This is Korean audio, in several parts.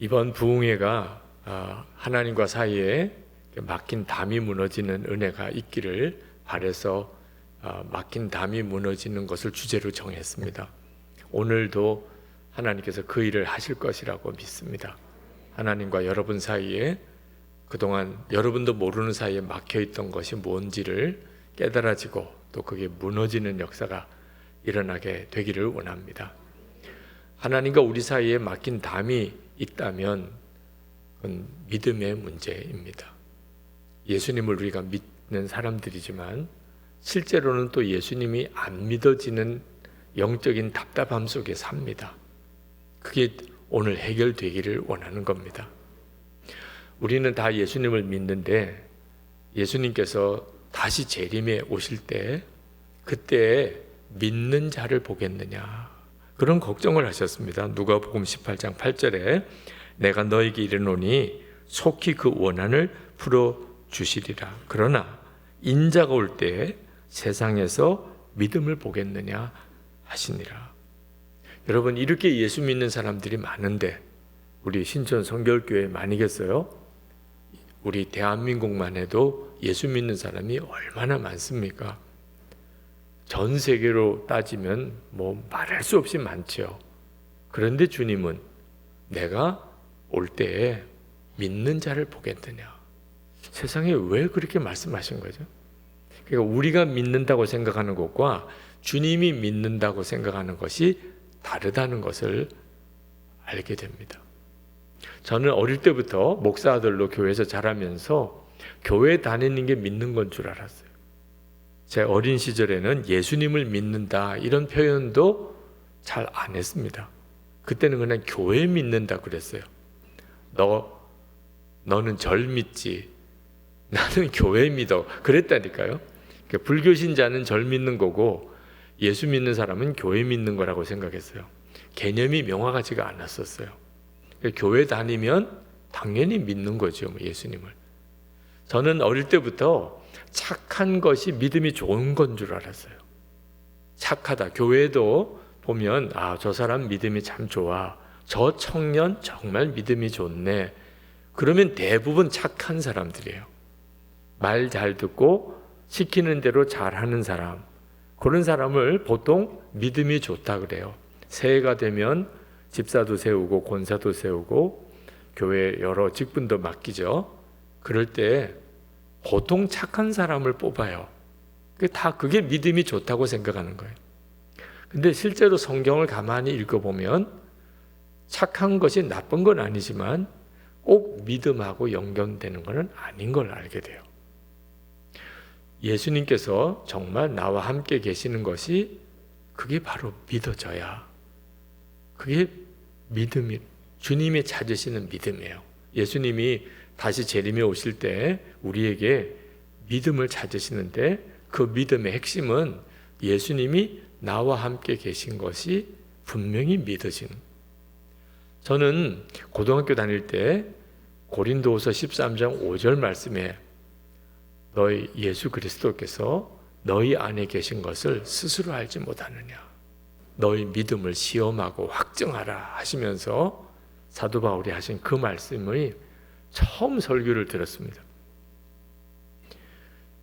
이번 부흥회가 하나님과 사이에 막힌 담이 무너지는 은혜가 있기를 바라서 막힌 담이 무너지는 것을 주제로 정했습니다. 오늘도 하나님께서 그 일을 하실 것이라고 믿습니다. 하나님과 여러분 사이에 그동안 여러분도 모르는 사이에 막혀있던 것이 뭔지를 깨달아지고 또 그게 무너지는 역사가 일어나게 되기를 원합니다. 하나님과 우리 사이에 막힌 담이 있다면 그건 믿음의 문제입니다. 예수님을 우리가 믿는 사람들이지만 실제로는 또 예수님이 안 믿어지는 영적인 답답함 속에 삽니다. 그게 오늘 해결되기를 원하는 겁니다. 우리는 다 예수님을 믿는데 예수님께서 다시 재림에 오실 때 그때 믿는 자를 보겠느냐 그런 걱정을 하셨습니다. 누가복음 18장 8절에 내가 너에게 이르노니 속히 그 원한을 풀어주시리라. 그러나 인자가 올 때 세상에서 믿음을 보겠느냐 하시니라. 여러분, 이렇게 예수 믿는 사람들이 많은데 우리 신천 성결교회 많이겠어요? 우리 대한민국만 해도 예수 믿는 사람이 얼마나 많습니까? 전 세계로 따지면 말할 수 없이 많죠. 그런데 주님은 내가 올 때에 믿는 자를 보겠느냐. 세상에 왜 그렇게 말씀하신 거죠? 그러니까 우리가 믿는다고 생각하는 것과 주님이 믿는다고 생각하는 것이 다르다는 것을 알게 됩니다. 저는 어릴 때부터 목사 아들로 교회에서 자라면서 교회 다니는 게 믿는 건 줄 알았어요. 제 어린 시절에는 예수님을 믿는다 이런 표현도 잘 안 했습니다. 그때는 그냥 교회 믿는다 그랬어요. 너는 절 믿지, 나는 교회 믿어 그랬다니까요. 그러니까 불교 신자는 절 믿는 거고 예수 믿는 사람은 교회 믿는 거라고 생각했어요. 개념이 명확하지가 않았었어요. 교회 다니면 당연히 믿는 거죠, 예수님을. 저는 어릴 때부터 착한 것이 믿음이 좋은 건 줄 알았어요. 착하다. 교회도 보면 저 사람 믿음이 참 좋아. 저 청년 정말 믿음이 좋네. 그러면 대부분 착한 사람들이에요. 말 잘 듣고 시키는 대로 잘하는 사람. 그런 사람을 보통 믿음이 좋다 그래요. 새해가 되면 집사도 세우고 권사도 세우고 교회 여러 직분도 맡기죠. 그럴 때 보통 착한 사람을 뽑아요. 그게 믿음이 좋다고 생각하는 거예요. 근데 실제로 성경을 가만히 읽어보면 착한 것이 나쁜 건 아니지만 꼭 믿음하고 연결되는 것은 아닌 걸 알게 돼요. 예수님께서 정말 나와 함께 계시는 것이 그게 바로 믿어져야 그게 믿음이 주님이 찾으시는 믿음이에요. 예수님이 다시 재림에 오실 때 우리에게 믿음을 찾으시는데 그 믿음의 핵심은 예수님이 나와 함께 계신 것이 분명히 믿어지는. 저는 고등학교 다닐 때 고린도후서 13장 5절 말씀에 너희 예수 그리스도께서 너희 안에 계신 것을 스스로 알지 못하느냐. 너희 믿음을 시험하고 확증하라 하시면서 사도 바울이 하신 그 말씀의 처음 설교를 들었습니다.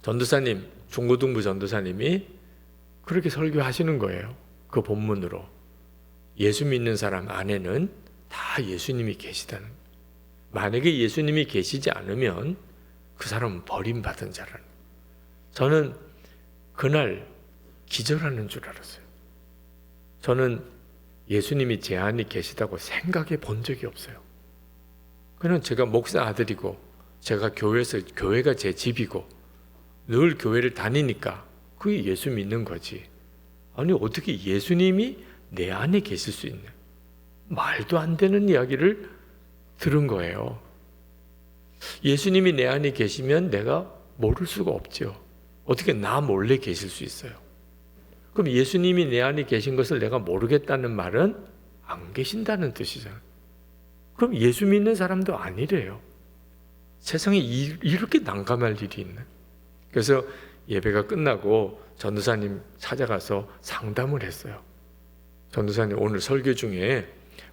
전도사님, 중고등부 전도사님이 그렇게 설교하시는 거예요. 그 본문으로. 예수 믿는 사람 안에는 다 예수님이 계시다는. 만약에 예수님이 계시지 않으면 그 사람은 버림받은 자라는. 저는 그날 기절하는 줄 알았어요. 저는 예수님이 제 안에 계시다고 생각해 본 적이 없어요. 그냥 제가 목사 아들이고 제가 교회가 제 집이고 늘 교회를 다니니까 그게 예수 믿는 거지. 아니 어떻게 예수님이 내 안에 계실 수 있냐. 말도 안 되는 이야기를 들은 거예요. 예수님이 내 안에 계시면 내가 모를 수가 없죠. 어떻게 나 몰래 계실 수 있어요? 그럼 예수님이 내 안에 계신 것을 내가 모르겠다는 말은 안 계신다는 뜻이잖아요. 그럼 예수 믿는 사람도 아니래요. 세상에 이렇게 난감할 일이 있나? 그래서 예배가 끝나고 전도사님 찾아가서 상담을 했어요. 전도사님, 오늘 설교 중에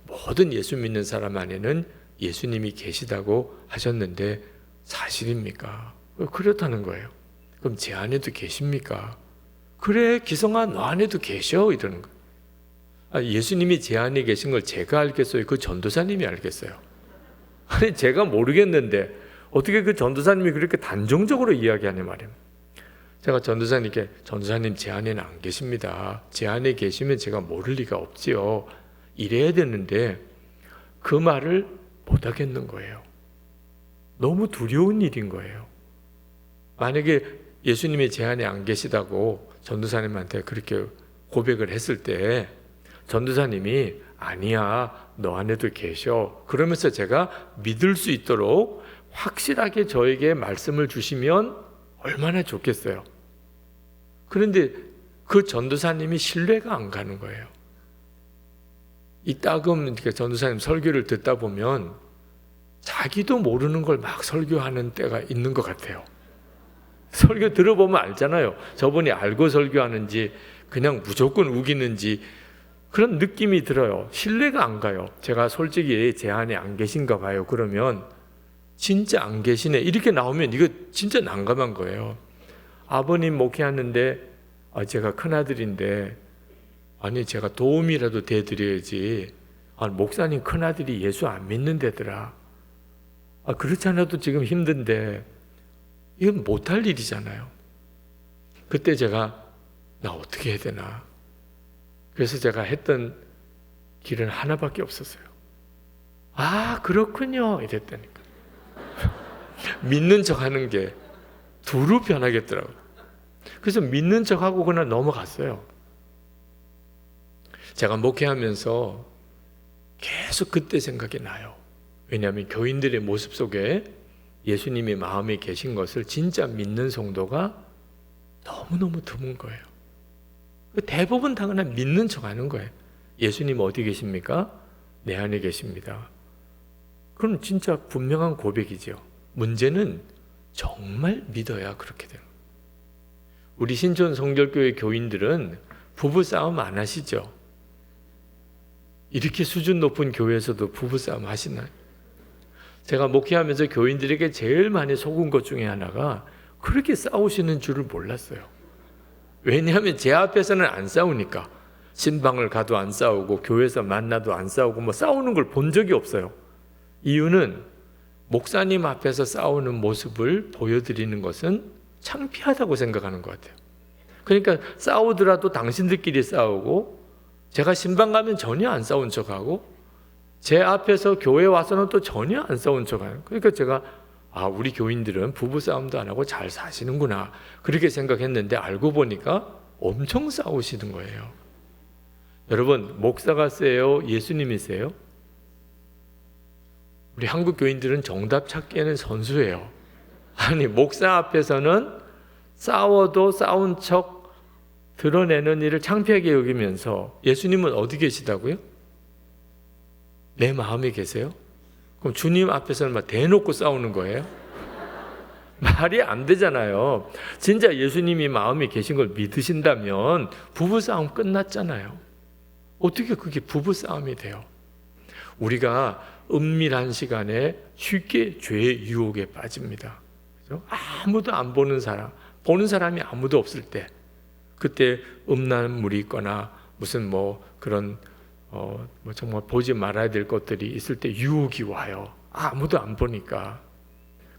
모든 예수 믿는 사람 안에는 예수님이 계시다고 하셨는데 사실입니까? 그렇다는 거예요. 그럼 제 안에도 계십니까? 그래, 기성아, 너 안에도 계셔. 이러는 거예요. 예수님이 제 안에 계신 걸 제가 알겠어요? 그 전도사님이 알겠어요? 아니, 제가 모르겠는데 어떻게 그 전도사님이 그렇게 단정적으로 이야기하냐 말이에요. 제가 전도사님께, 전도사님 제 안에는 안 계십니다. 제 안에 계시면 제가 모를 리가 없지요. 이래야 되는데 그 말을 못 하겠는 거예요. 너무 두려운 일인 거예요. 만약에 예수님이 제 안에 안 계시다고 전도사님한테 그렇게 고백을 했을 때 전도사님이 아니야, 너 안에도 계셔. 그러면서 제가 믿을 수 있도록 확실하게 저에게 말씀을 주시면 얼마나 좋겠어요. 그런데 그 전도사님이 신뢰가 안 가는 거예요. 이따금 전도사님 설교를 듣다 보면 자기도 모르는 걸 막 설교하는 때가 있는 것 같아요. 설교 들어보면 알잖아요. 저분이 알고 설교하는지 그냥 무조건 우기는지 그런 느낌이 들어요. 신뢰가 안 가요. 제가 솔직히 제 안에 안 계신가 봐요. 그러면 진짜 안 계시네 이렇게 나오면 이거 진짜 난감한 거예요. 아버님 목회하는데 제가 큰아들인데 아니 제가 도움이라도 대드려야지. 목사님 큰아들이 예수 안 믿는데더라. 그렇지 않아도 지금 힘든데 이건 못할 일이잖아요. 그때 제가 나 어떻게 해야 되나. 그래서 제가 했던 길은 하나밖에 없었어요. 그렇군요 이랬다니까. 믿는 척하는 게 두루 변하겠더라고요. 그래서 믿는 척하고 그냥 넘어갔어요. 제가 목회하면서 계속 그때 생각이 나요. 왜냐하면 교인들의 모습 속에 예수님이 마음에 계신 것을 진짜 믿는 성도가 너무너무 드문 거예요. 대부분 다 그냥 믿는 척하는 거예요. 예수님 어디 계십니까? 내 안에 계십니다. 그럼 진짜 분명한 고백이죠. 문제는 정말 믿어야 그렇게 되는 거예요. 우리 신촌 성결교회 교인들은 부부싸움 안 하시죠? 이렇게 수준 높은 교회에서도 부부싸움 하시나요? 제가 목회하면서 교인들에게 제일 많이 속은 것 중에 하나가 그렇게 싸우시는 줄을 몰랐어요. 왜냐하면 제 앞에서는 안 싸우니까. 신방을 가도 안 싸우고 교회에서 만나도 안 싸우고 싸우는 걸 본 적이 없어요. 이유는 목사님 앞에서 싸우는 모습을 보여드리는 것은 창피하다고 생각하는 것 같아요. 그러니까 싸우더라도 당신들끼리 싸우고 제가 신방 가면 전혀 안 싸운 척하고 제 앞에서 교회 와서는 또 전혀 안 싸운 척하는. 그러니까 제가 우리 교인들은 부부싸움도 안 하고 잘 사시는구나 그렇게 생각했는데 알고 보니까 엄청 싸우시는 거예요. 여러분, 목사가 세요? 예수님이 세요? 우리 한국 교인들은 정답 찾기에는 선수예요. 아니, 목사 앞에서는 싸워도 싸운 척 드러내는 일을 창피하게 여기면서 예수님은 어디 계시다고요? 내 마음에 계세요? 그럼 주님 앞에서는 막 대놓고 싸우는 거예요? 말이 안 되잖아요. 진짜 예수님이 마음에 계신 걸 믿으신다면 부부싸움 끝났잖아요. 어떻게 그게 부부싸움이 돼요? 우리가 은밀한 시간에 쉽게 죄의 유혹에 빠집니다. 그렇죠? 아무도 안 보는 사람, 보는 사람이 아무도 없을 때, 그때 음란물이 있거나 무슨 그런 정말 보지 말아야 될 것들이 있을 때 유혹이 와요. 아무도 안 보니까.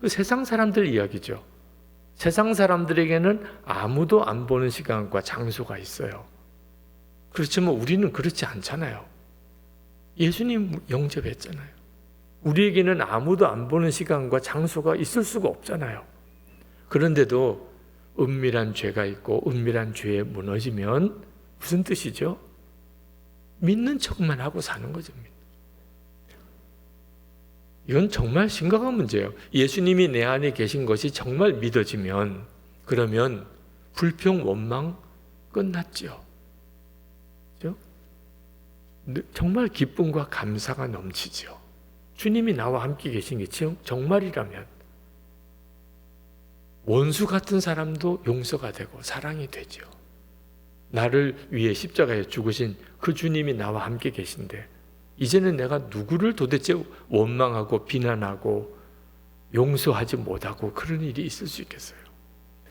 그 세상 사람들 이야기죠. 세상 사람들에게는 아무도 안 보는 시간과 장소가 있어요. 그렇지만 우리는 그렇지 않잖아요. 예수님 영접했잖아요. 우리에게는 아무도 안 보는 시간과 장소가 있을 수가 없잖아요. 그런데도 은밀한 죄가 있고 은밀한 죄에 무너지면 무슨 뜻이죠? 믿는 척만 하고 사는 거죠. 이건 정말 심각한 문제예요. 예수님이 내 안에 계신 것이 정말 믿어지면 그러면 불평, 원망 끝났죠. 그렇죠? 정말 기쁨과 감사가 넘치죠. 주님이 나와 함께 계신 게 정말이라면 원수 같은 사람도 용서가 되고 사랑이 되죠. 나를 위해 십자가에 죽으신 그 주님이 나와 함께 계신데 이제는 내가 누구를 도대체 원망하고 비난하고 용서하지 못하고 그런 일이 있을 수 있겠어요?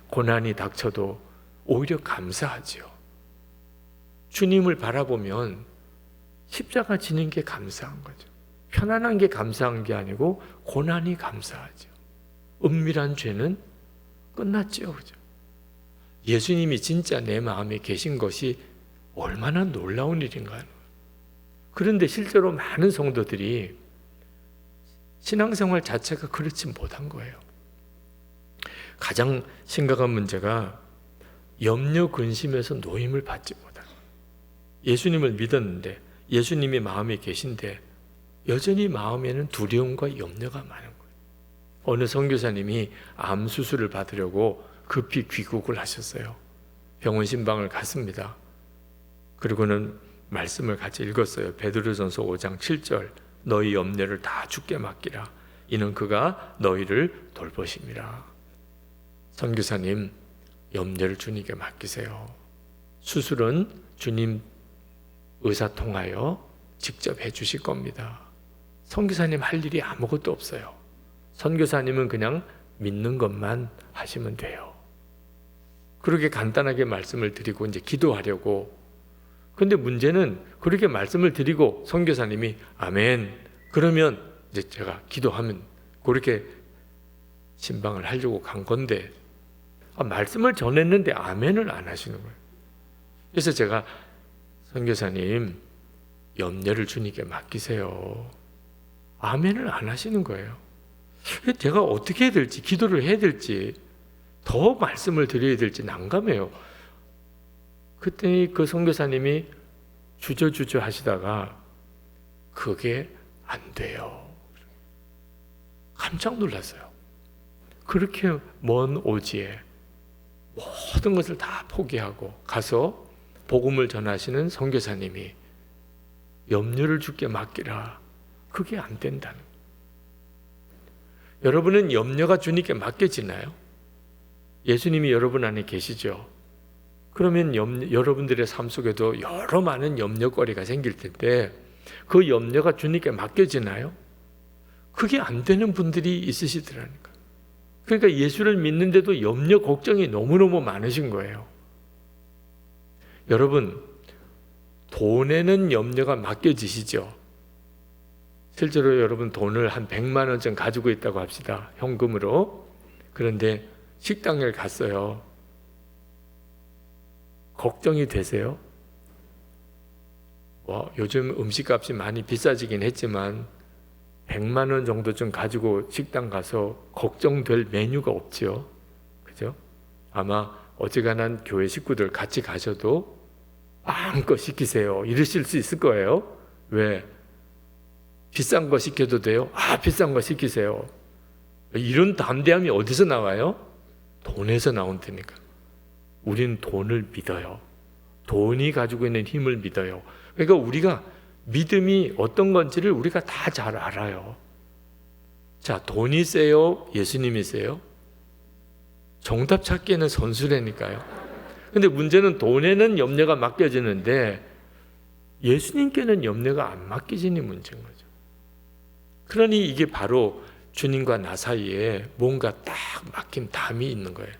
고난이 닥쳐도 오히려 감사하지요. 주님을 바라보면 십자가 지는 게 감사한 거죠. 편안한 게 감사한 게 아니고 고난이 감사하죠. 은밀한 죄는 끝났죠. 그죠? 예수님이 진짜 내 마음에 계신 것이 얼마나 놀라운 일인가요? 그런데 실제로 많은 성도들이 신앙생활 자체가 그렇지 못한 거예요. 가장 심각한 문제가 염려 근심에서 노임을 받지 못하는 거예요. 예수님을 믿었는데 예수님이 마음에 계신데 여전히 마음에는 두려움과 염려가 많은 거예요. 어느 선교사님이 암 수술을 받으려고 급히 귀국을 하셨어요. 병원 신방을 갔습니다. 그리고는 말씀을 같이 읽었어요. 베드로전서 5장 7절 너희 염려를 다 주께 맡기라. 이는 그가 너희를 돌보심이라. 선교사님, 염려를 주님께 맡기세요. 수술은 주님 의사 통하여 직접 해주실 겁니다. 선교사님 할 일이 아무것도 없어요. 선교사님은 그냥 믿는 것만 하시면 돼요. 그렇게 간단하게 말씀을 드리고 이제 기도하려고. 근데 문제는 그렇게 말씀을 드리고 선교사님이 아멘. 그러면 이제 제가 기도하면 그렇게 신방을 하려고 간 건데 말씀을 전했는데 아멘을 안 하시는 거예요. 그래서 제가 선교사님 염려를 주님께 맡기세요. 아멘을 안 하시는 거예요. 제가 어떻게 해야 될지, 기도를 해야 될지, 더 말씀을 드려야 될지 난감해요. 그때 그 선교사님이 주저주저 하시다가 그게 안 돼요. 깜짝 놀랐어요. 그렇게 먼 오지에 모든 것을 다 포기하고 가서 복음을 전하시는 선교사님이 염려를 주께 맡기라. 그게 안 된다는 거예요. 여러분은 염려가 주님께 맡겨지나요? 예수님이 여러분 안에 계시죠? 그러면 여러분들의 삶 속에도 여러 많은 염려거리가 생길 텐데 그 염려가 주님께 맡겨지나요? 그게 안 되는 분들이 있으시더라니까. 그러니까 예수를 믿는데도 염려, 걱정이 너무너무 많으신 거예요. 여러분, 돈에는 염려가 맡겨지시죠? 실제로 여러분 돈을 한 100만 원쯤 가지고 있다고 합시다. 현금으로. 그런데 식당에 갔어요. 걱정이 되세요? 요즘 음식값이 많이 비싸지긴 했지만 100만 원 정도 좀 가지고 식당 가서 걱정될 메뉴가 없죠. 그죠? 아마 어지간한 교회 식구들 같이 가셔도 마음껏 시키세요. 이러실 수 있을 거예요. 왜? 비싼 거 시켜도 돼요? 비싼 거 시키세요. 이런 담대함이 어디서 나와요? 돈에서 나온다니까. 우린 돈을 믿어요. 돈이 가지고 있는 힘을 믿어요. 그러니까 우리가 믿음이 어떤 건지를 우리가 다 잘 알아요. 자, 돈이 세요? 예수님이 세요? 정답 찾기에는 선수라니까요. 근데 문제는 돈에는 염려가 맡겨지는데 예수님께는 염려가 안 맡겨지는 문제인 거죠. 그러니 이게 바로 주님과 나 사이에 뭔가 딱 막힌 담이 있는 거예요.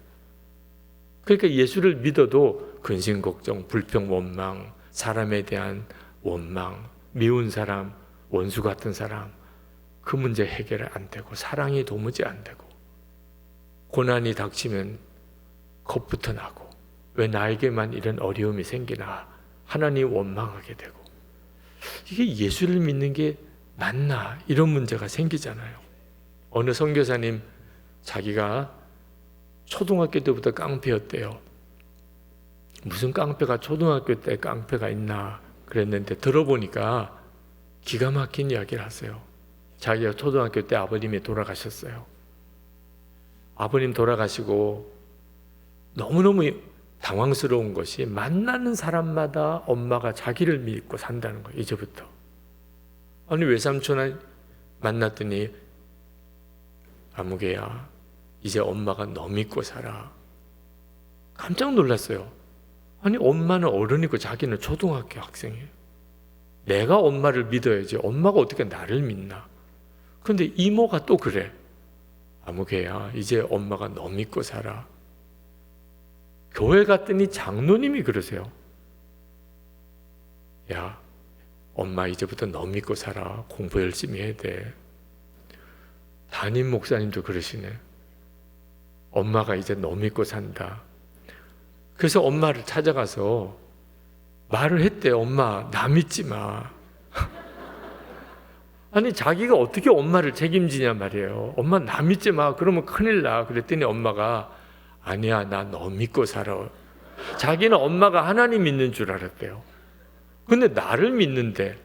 그러니까 예수를 믿어도 근심, 걱정, 불평, 원망, 사람에 대한 원망, 미운 사람, 원수 같은 사람, 그 문제 해결 안 되고 사랑이 도무지 안 되고 고난이 닥치면 겁부터 나고 왜 나에게만 이런 어려움이 생기나 하나님 원망하게 되고 이게 예수를 믿는 게 맞나 이런 문제가 생기잖아요. 어느 선교사님 자기가 초등학교 때부터 깡패였대요. 무슨 깡패가 초등학교 때 깡패가 있나 그랬는데 들어보니까 기가 막힌 이야기를 하세요. 자기가 초등학교 때 아버님이 돌아가셨어요. 아버님 돌아가시고 너무너무 당황스러운 것이 만나는 사람마다 엄마가 자기를 믿고 산다는 거예요. 이제부터. 아니 외삼촌을 만났더니 아무개야 이제 엄마가 너 믿고 살아. 깜짝 놀랐어요. 아니 엄마는 어른이고 자기는 초등학교 학생이에요. 내가 엄마를 믿어야지 엄마가 어떻게 나를 믿나. 그런데 이모가 또 그래. 아무개야, 이제 엄마가 너 믿고 살아. 교회 갔더니 장로님이 그러세요. 야, 엄마 이제부터 너 믿고 살아. 공부 열심히 해야 돼. 담임 목사님도 그러시네. 엄마가 이제 너 믿고 산다. 그래서 엄마를 찾아가서 말을 했대. 엄마, 나 믿지 마. 아니, 자기가 어떻게 엄마를 책임지냐 말이에요. 엄마, 나 믿지 마. 그러면 큰일 나. 그랬더니 엄마가 아니야, 나 너 믿고 살아. 자기는 엄마가 하나님 믿는 줄 알았대요. 근데 나를 믿는데.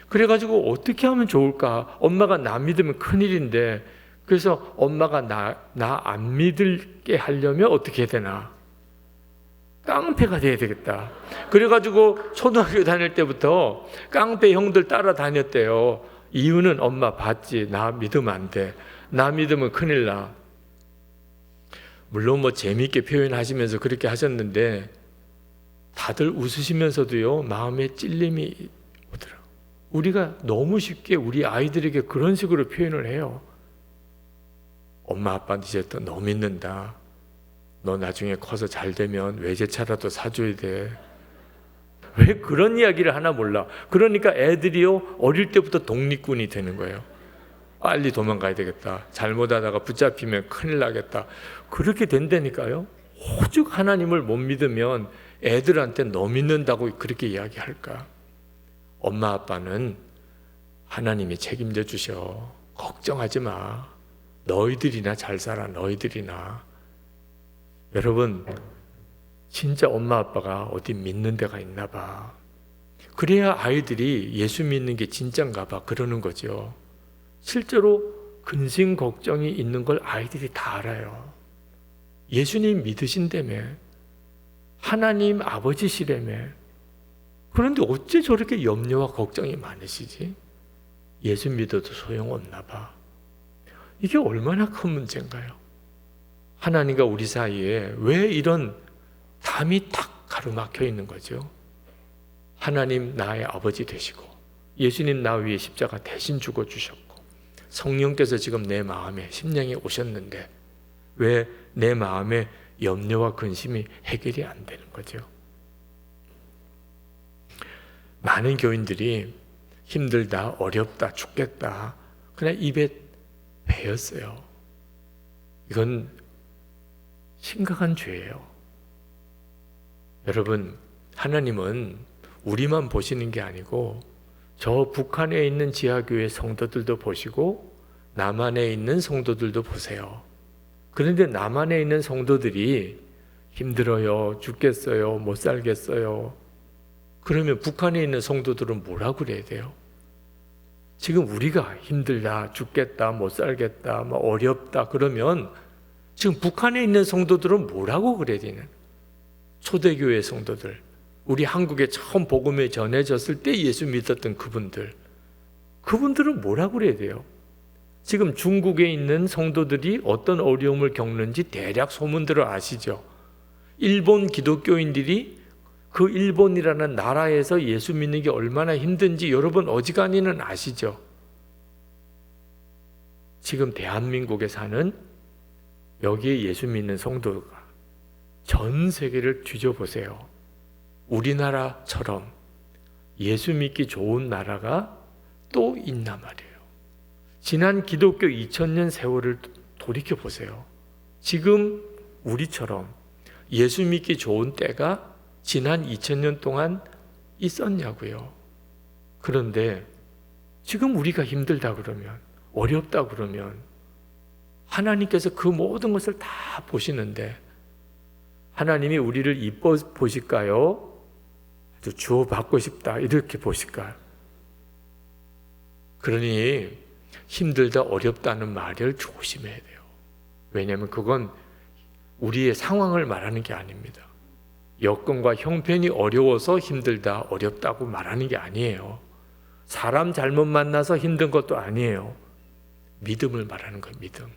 그래가지고 어떻게 하면 좋을까? 엄마가 나 믿으면 큰일인데. 그래서 엄마가 나 안 믿을게 하려면 어떻게 해야 되나? 깡패가 돼야 되겠다. 그래가지고 초등학교 다닐 때부터 깡패 형들 따라다녔대요. 이유는 엄마 봤지. 나 믿으면 안 돼. 나 믿으면 큰일 나. 물론 뭐 재미있게 표현하시면서 그렇게 하셨는데 다들 웃으시면서도요, 마음에 찔림이 오더라. 우리가 너무 쉽게 우리 아이들에게 그런 식으로 표현을 해요. 엄마 아빠 이제 또 너 믿는다. 너 나중에 커서 잘 되면 외제차라도 사줘야 돼. 왜 그런 이야기를 하나 몰라. 그러니까 애들이요, 어릴 때부터 독립군이 되는 거예요. 빨리 도망가야 되겠다. 잘못하다가 붙잡히면 큰일 나겠다. 그렇게 된다니까요. 오죽 하나님을 못 믿으면 애들한테 너 믿는다고 그렇게 이야기할까. 엄마 아빠는 하나님이 책임져 주셔. 걱정하지 마. 너희들이나 잘 살아. 너희들이나. 여러분, 진짜 엄마 아빠가 어디 믿는 데가 있나 봐. 그래야 아이들이 예수 믿는 게 진짠가 봐 그러는 거죠. 실제로 근심 걱정이 있는 걸 아이들이 다 알아요. 예수님 믿으신다며. 하나님 아버지시라며. 그런데 어째 저렇게 염려와 걱정이 많으시지? 예수 믿어도 소용없나 봐. 이게 얼마나 큰 문제인가요? 하나님과 우리 사이에 왜 이런 담이 탁 가로막혀 있는 거죠? 하나님 나의 아버지 되시고 예수님 나 위에 십자가 대신 죽어주셨고 성령께서 지금 내 마음에 심령에 오셨는데 왜 내 마음에 염려와 근심이 해결이 안 되는 거죠? 많은 교인들이 힘들다, 어렵다, 죽겠다 그냥 입에 배웠어요. 이건 심각한 죄예요. 여러분, 하나님은 우리만 보시는 게 아니고 저 북한에 있는 지하교회 성도들도 보시고 남한에 있는 성도들도 보세요. 그런데 남한에 있는 성도들이 힘들어요, 죽겠어요, 못 살겠어요. 그러면 북한에 있는 성도들은 뭐라고 그래야 돼요? 지금 우리가 힘들다, 죽겠다, 못 살겠다, 뭐 어렵다 그러면 지금 북한에 있는 성도들은 뭐라고 그래야 되냐? 초대교회 성도들, 우리 한국에 처음 복음이 전해졌을 때 예수 믿었던 그분들은 뭐라고 그래야 돼요? 지금 중국에 있는 성도들이 어떤 어려움을 겪는지 대략 소문들을 아시죠? 일본 기독교인들이 그 일본이라는 나라에서 예수 믿는 게 얼마나 힘든지 여러분 어지간히는 아시죠? 지금 대한민국에 사는 여기에 예수 믿는 성도가 전 세계를 뒤져보세요. 우리나라처럼 예수 믿기 좋은 나라가 또 있나 말이에요. 지난 기독교 2000년 세월을 돌이켜보세요. 지금 우리처럼 예수 믿기 좋은 때가 지난 2000년 동안 있었냐고요. 그런데 지금 우리가 힘들다 그러면, 어렵다 그러면 하나님께서 그 모든 것을 다 보시는데 하나님이 우리를 이뻐 보실까요? 아주 주워받고 싶다 이렇게 보실까요? 그러니 힘들다 어렵다는 말을 조심해야 돼요. 왜냐하면 그건 우리의 상황을 말하는 게 아닙니다. 여건과 형편이 어려워서 힘들다 어렵다고 말하는 게 아니에요. 사람 잘못 만나서 힘든 것도 아니에요. 믿음을 말하는 거예요. 믿음.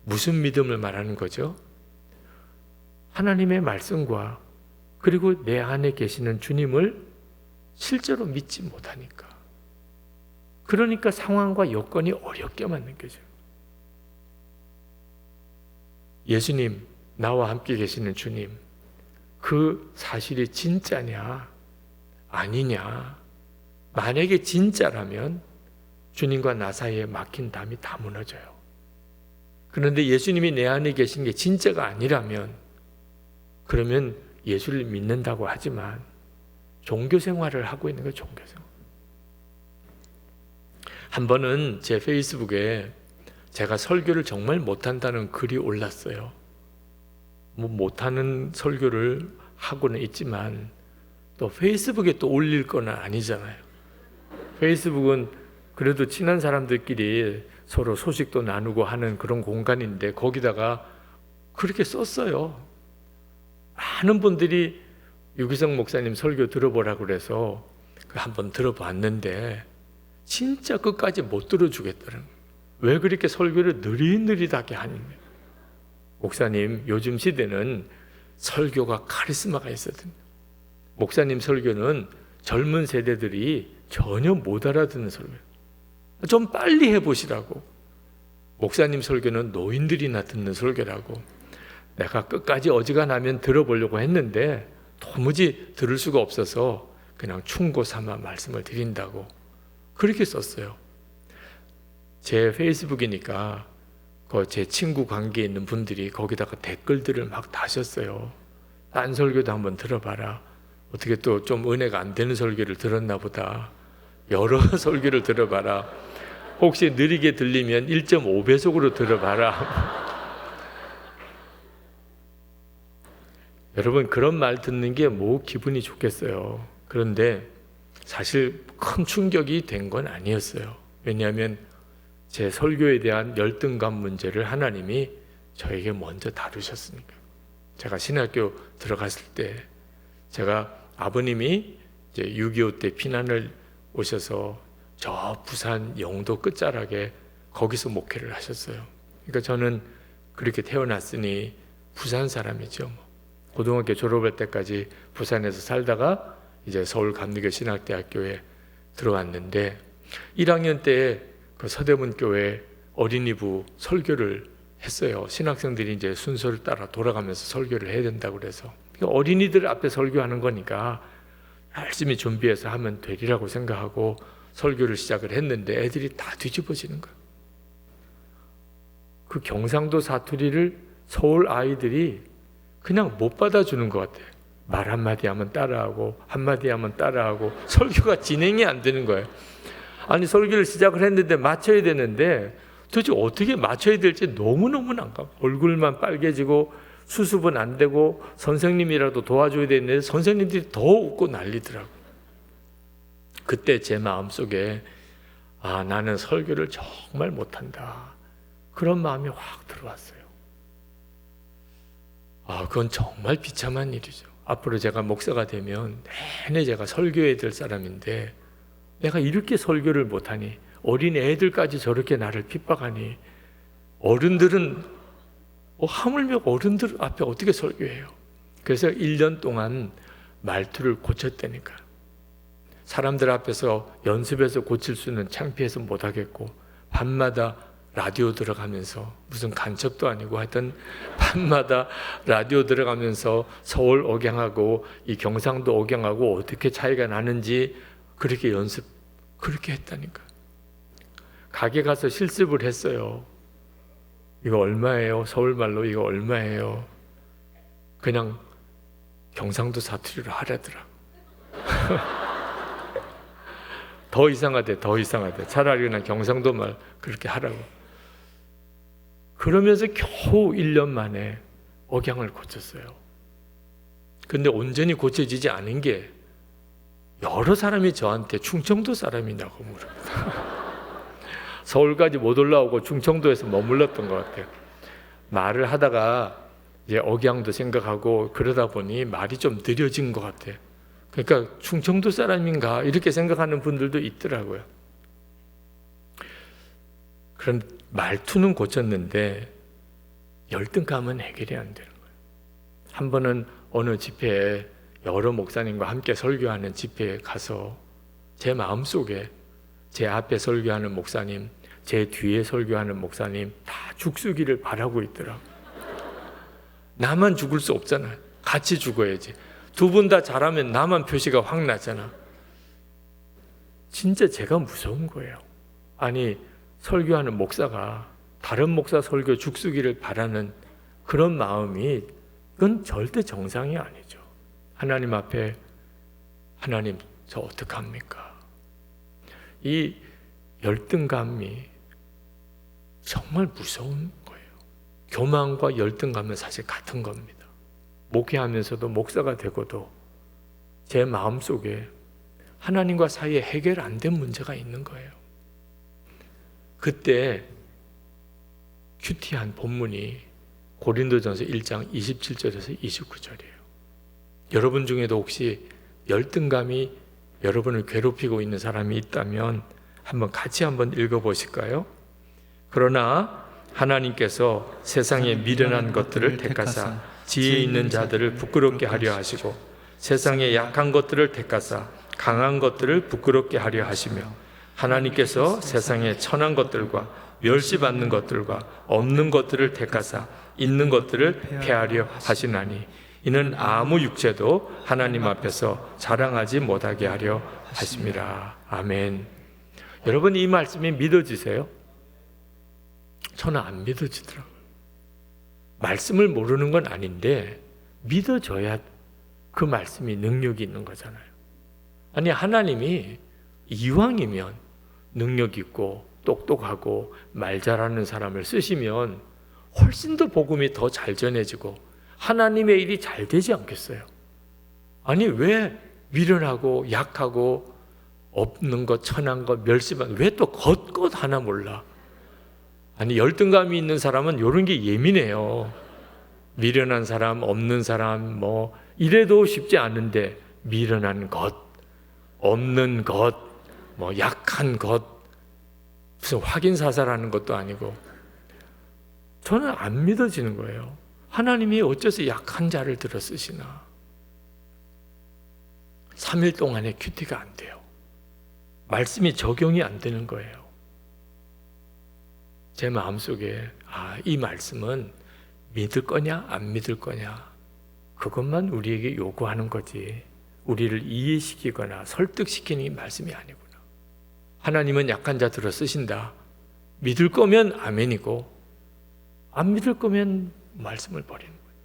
무슨 믿음을 말하는 거죠? 하나님의 말씀과 그리고 내 안에 계시는 주님을 실제로 믿지 못하니까 그러니까 상황과 여건이 어렵게만 느껴져요. 예수님, 나와 함께 계시는 주님, 그 사실이 진짜냐 아니냐, 만약에 진짜라면 주님과 나 사이에 막힌 담이 다 무너져요. 그런데 예수님이 내 안에 계신 게 진짜가 아니라면, 그러면 예수를 믿는다고 하지만 종교 생활을 하고 있는 거예요. 종교 생활. 한 번은 제 페이스북에 제가 설교를 정말 못한다는 글이 올랐어요. 뭐 못하는 설교를 하고는 있지만 또 페이스북에 또 올릴 건 아니잖아요. 페이스북은 그래도 친한 사람들끼리 서로 소식도 나누고 하는 그런 공간인데 거기다가 그렇게 썼어요. 많은 분들이 유기성 목사님 설교 들어보라고 그래서 한번 들어봤는데 진짜 끝까지 못 들어주겠다는 거예요. 왜 그렇게 설교를 느릿느릿하게 하는 거예요? 목사님, 요즘 시대는 설교가 카리스마가 있어야 됩니다. 목사님 설교는 젊은 세대들이 전혀 못 알아듣는 설교예요. 좀 빨리 해보시라고. 목사님 설교는 노인들이나 듣는 설교라고. 내가 끝까지 어지간하면 들어보려고 했는데 도무지 들을 수가 없어서 그냥 충고 삼아 말씀을 드린다고 그렇게 썼어요. 제 페이스북이니까 제 친구 관계에 있는 분들이 거기다가 댓글들을 막 다셨어요. 딴 설교도 한번 들어봐라. 어떻게 또 좀 은혜가 안 되는 설교를 들었나 보다. 여러 설교를 들어봐라. 혹시 느리게 들리면 1.5배속으로 들어봐라. 여러분, 그런 말 듣는 게 뭐 기분이 좋겠어요. 그런데 사실 큰 충격이 된 건 아니었어요. 왜냐하면 제 설교에 대한 열등감 문제를 하나님이 저에게 먼저 다루셨으니까. 제가 신학교 들어갔을 때 제가 아버님이 이제 6.25 때 피난을 오셔서 저 부산 영도 끝자락에 거기서 목회를 하셨어요. 그러니까 저는 그렇게 태어났으니 부산 사람이죠. 고등학교 졸업할 때까지 부산에서 살다가 이제 서울 감리교 신학대학교에 들어왔는데 1학년 때 그 서대문 교회 어린이부 설교를 했어요. 신학생들이 이제 순서를 따라 돌아가면서 설교를 해야 된다고 그래서 어린이들 앞에 설교하는 거니까 열심히 준비해서 하면 되리라고 생각하고 설교를 시작을 했는데 애들이 다 뒤집어지는 거예요. 그 경상도 사투리를 서울 아이들이 그냥 못 받아주는 것 같아요. 말 한마디 하면 따라하고 한마디 하면 따라하고 설교가 진행이 안 되는 거예요. 아니 설교를 시작을 했는데 맞춰야 되는데 도대체 어떻게 맞춰야 될지 너무너무 난감. 얼굴만 빨개지고 수습은 안 되고 선생님이라도 도와줘야 되는데 선생님들이 더 웃고 난리더라고요. 그때 제 마음속에 나는 설교를 정말 못한다. 그런 마음이 확 들어왔어요. 그건 정말 비참한 일이죠. 앞으로 제가 목사가 되면 내내 제가 설교해야 될 사람인데 내가 이렇게 설교를 못하니, 어린 애들까지 저렇게 나를 핍박하니, 어른들은 하물며 어른들 앞에 어떻게 설교해요? 그래서 1년 동안 말투를 고쳤다니까요. 사람들 앞에서 연습해서 고칠 수는 창피해서 못하겠고 밤마다 라디오 들어가면서, 무슨 간첩도 아니고 하여튼 밤마다 라디오 들어가면서 서울 억양하고 이 경상도 억양하고 어떻게 차이가 나는지 그렇게 그렇게 했다니까. 가게 가서 실습을 했어요. 이거 얼마예요? 서울말로 이거 얼마예요? 그냥 경상도 사투리로 하라더라. 더 이상하대. 차라리 그냥 경상도 말 그렇게 하라고. 그러면서 겨우 1년 만에 억양을 고쳤어요. 근데 온전히 고쳐지지 않은 게 여러 사람이 저한테 충청도 사람이냐고 물어봅니다. 서울까지 못 올라오고 충청도에서 머물렀던 것 같아요. 말을 하다가 이제 억양도 생각하고 그러다 보니 말이 좀 느려진 것 같아요. 그러니까 충청도 사람인가 이렇게 생각하는 분들도 있더라고요. 그런 말투는 고쳤는데 열등감은 해결이 안 되는 거예요. 한 번은 어느 집회에 여러 목사님과 함께 설교하는 집회에 가서 제 마음속에 제 앞에 설교하는 목사님, 제 뒤에 설교하는 목사님 다 죽수기를 바라고 있더라. 나만 죽을 수 없잖아. 같이 죽어야지. 두 분 다 잘하면 나만 표시가 확 나잖아. 진짜 제가 무서운 거예요. 아니, 설교하는 목사가 다른 목사 설교 죽수기를 바라는 그런 마음이, 그건 절대 정상이 아니죠. 하나님 앞에, 하나님 저 어떡합니까? 이 열등감이 정말 무서운 거예요. 교만과 열등감은 사실 같은 겁니다. 목회하면서도 목사가 되고도 제 마음속에 하나님과 사이에 해결 안 된 문제가 있는 거예요. 그때 큐티한 본문이 고린도전서 1장 27절에서 29절이에요. 여러분 중에도 혹시 열등감이 여러분을 괴롭히고 있는 사람이 있다면 같이 한번 읽어보실까요? 그러나 하나님께서 세상에 미련한 것들을 택하사 지혜 있는 자들을 부끄럽게 하려 하시고 세상에 약한 것들을 택하사 강한 것들을 부끄럽게 하려 하시며 하나님께서 세상에 천한 것들과 멸시받는 것들과 없는 것들을 택하사 있는 것들을 폐하려 하시나니 이는 아무 육체도 하나님 앞에서 자랑하지 못하게 하려 하심이라. 아멘. 여러분, 이 말씀이 믿어지세요? 저는 안 믿어지더라고요. 말씀을 모르는 건 아닌데 믿어져야 그 말씀이 능력이 있는 거잖아요. 아니, 하나님이 이왕이면 능력 있고 똑똑하고 말 잘하는 사람을 쓰시면 훨씬 더 복음이 더 잘 전해지고 하나님의 일이 잘 되지 않겠어요? 아니, 왜 미련하고 약하고 없는 것, 천한 것, 멸시받는, 왜 또 겉것 하나 몰라? 아니, 열등감이 있는 사람은 이런 게 예민해요. 미련한 사람, 없는 사람, 이래도 쉽지 않은데 미련한 것, 없는 것, 약한 것, 무슨 확인 사살하는 것도 아니고. 저는 안 믿어지는 거예요. 하나님이 어째서 약한 자를 들어 쓰시나? 3일 동안에 큐티가 안 돼요. 말씀이 적용이 안 되는 거예요. 제 마음속에 이 말씀은 믿을 거냐 안 믿을 거냐, 그것만 우리에게 요구하는 거지 우리를 이해시키거나 설득시키는 이 말씀이 아니구나. 하나님은 약한 자 들어 쓰신다. 믿을 거면 아멘이고 안 믿을 거면 말씀을 버리는 거예요.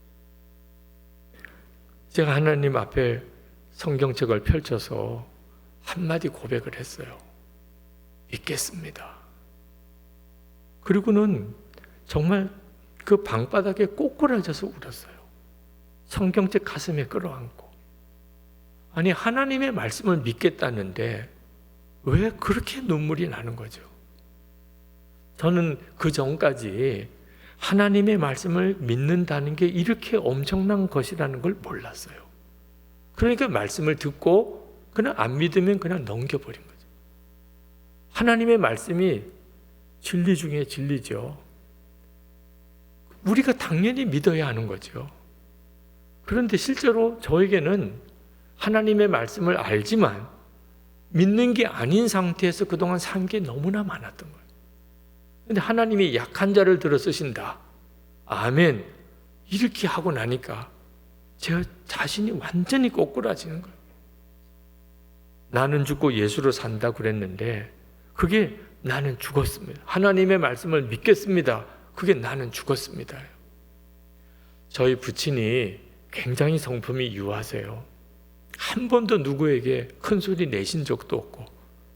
제가 하나님 앞에 성경책을 펼쳐서 한마디 고백을 했어요. 믿겠습니다. 그리고는 정말 그 방바닥에 꼬꾸라져서 울었어요. 성경책 가슴에 끌어안고. 아니, 하나님의 말씀을 믿겠다는데 왜 그렇게 눈물이 나는 거죠? 저는 그 전까지 하나님의 말씀을 믿는다는 게 이렇게 엄청난 것이라는 걸 몰랐어요. 그러니까 말씀을 듣고 그냥 안 믿으면 그냥 넘겨버린 거죠. 하나님의 말씀이 진리 중에 진리죠. 우리가 당연히 믿어야 하는 거죠. 그런데 실제로 저에게는 하나님의 말씀을 알지만 믿는 게 아닌 상태에서 그동안 산 게 너무나 많았던 거예요. 그런데 하나님이 약한 자를 들어 쓰신다. 아멘. 이렇게 하고 나니까 제 자신이 완전히 꼬꾸라지는 거예요. 나는 죽고 예수로 산다 그랬는데 그게 나는 죽었습니다. 하나님의 말씀을 믿겠습니다. 그게 나는 죽었습니다. 저희 부친이 굉장히 성품이 유하세요. 한 번도 누구에게 큰 소리 내신 적도 없고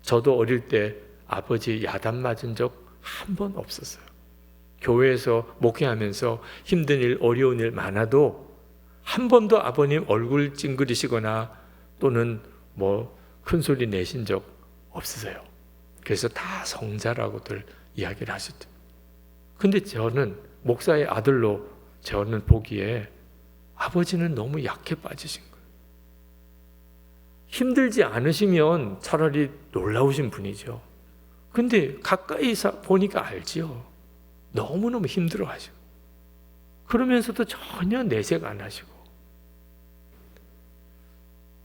저도 어릴 때 아버지 야단 맞은 적 한 번 없었어요. 교회에서 목회하면서 힘든 일, 어려운 일 많아도 한 번도 아버님 얼굴 찡그리시거나 또는 큰 소리 내신 적 없으세요. 그래서 다 성자라고들 이야기를 하셨죠. 근데 저는 목사의 아들로 저는 보기에 아버지는 너무 약해 빠지신 거예요. 힘들지 않으시면 차라리 놀라우신 분이죠. 근데 가까이 보니까 알지요. 너무너무 힘들어 하시고 그러면서도 전혀 내색 안 하시고.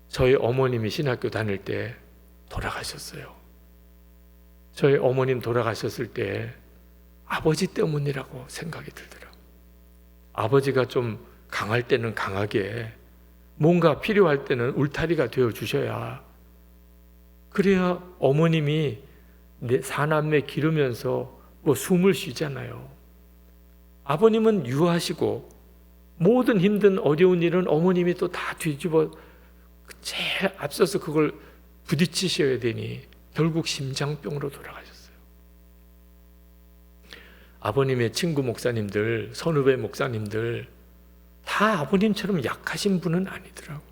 저희 어머님이 신학교 다닐 때 돌아가셨어요. 저희 어머님 돌아가셨을 때 아버지 때문이라고 생각이 들더라고요. 아버지가 좀 강할 때는 강하게, 뭔가 필요할 때는 울타리가 되어 주셔야, 그래야 어머님이 내 사남매 기르면서 뭐 숨을 쉬잖아요. 아버님은 유하시고 모든 힘든 어려운 일은 어머님이 또 다 뒤집어 제일 앞서서 그걸 부딪히셔야 되니 결국 심장병으로 돌아가셨어요. 아버님의 친구 목사님들, 선후배 목사님들 다 아버님처럼 약하신 분은 아니더라고.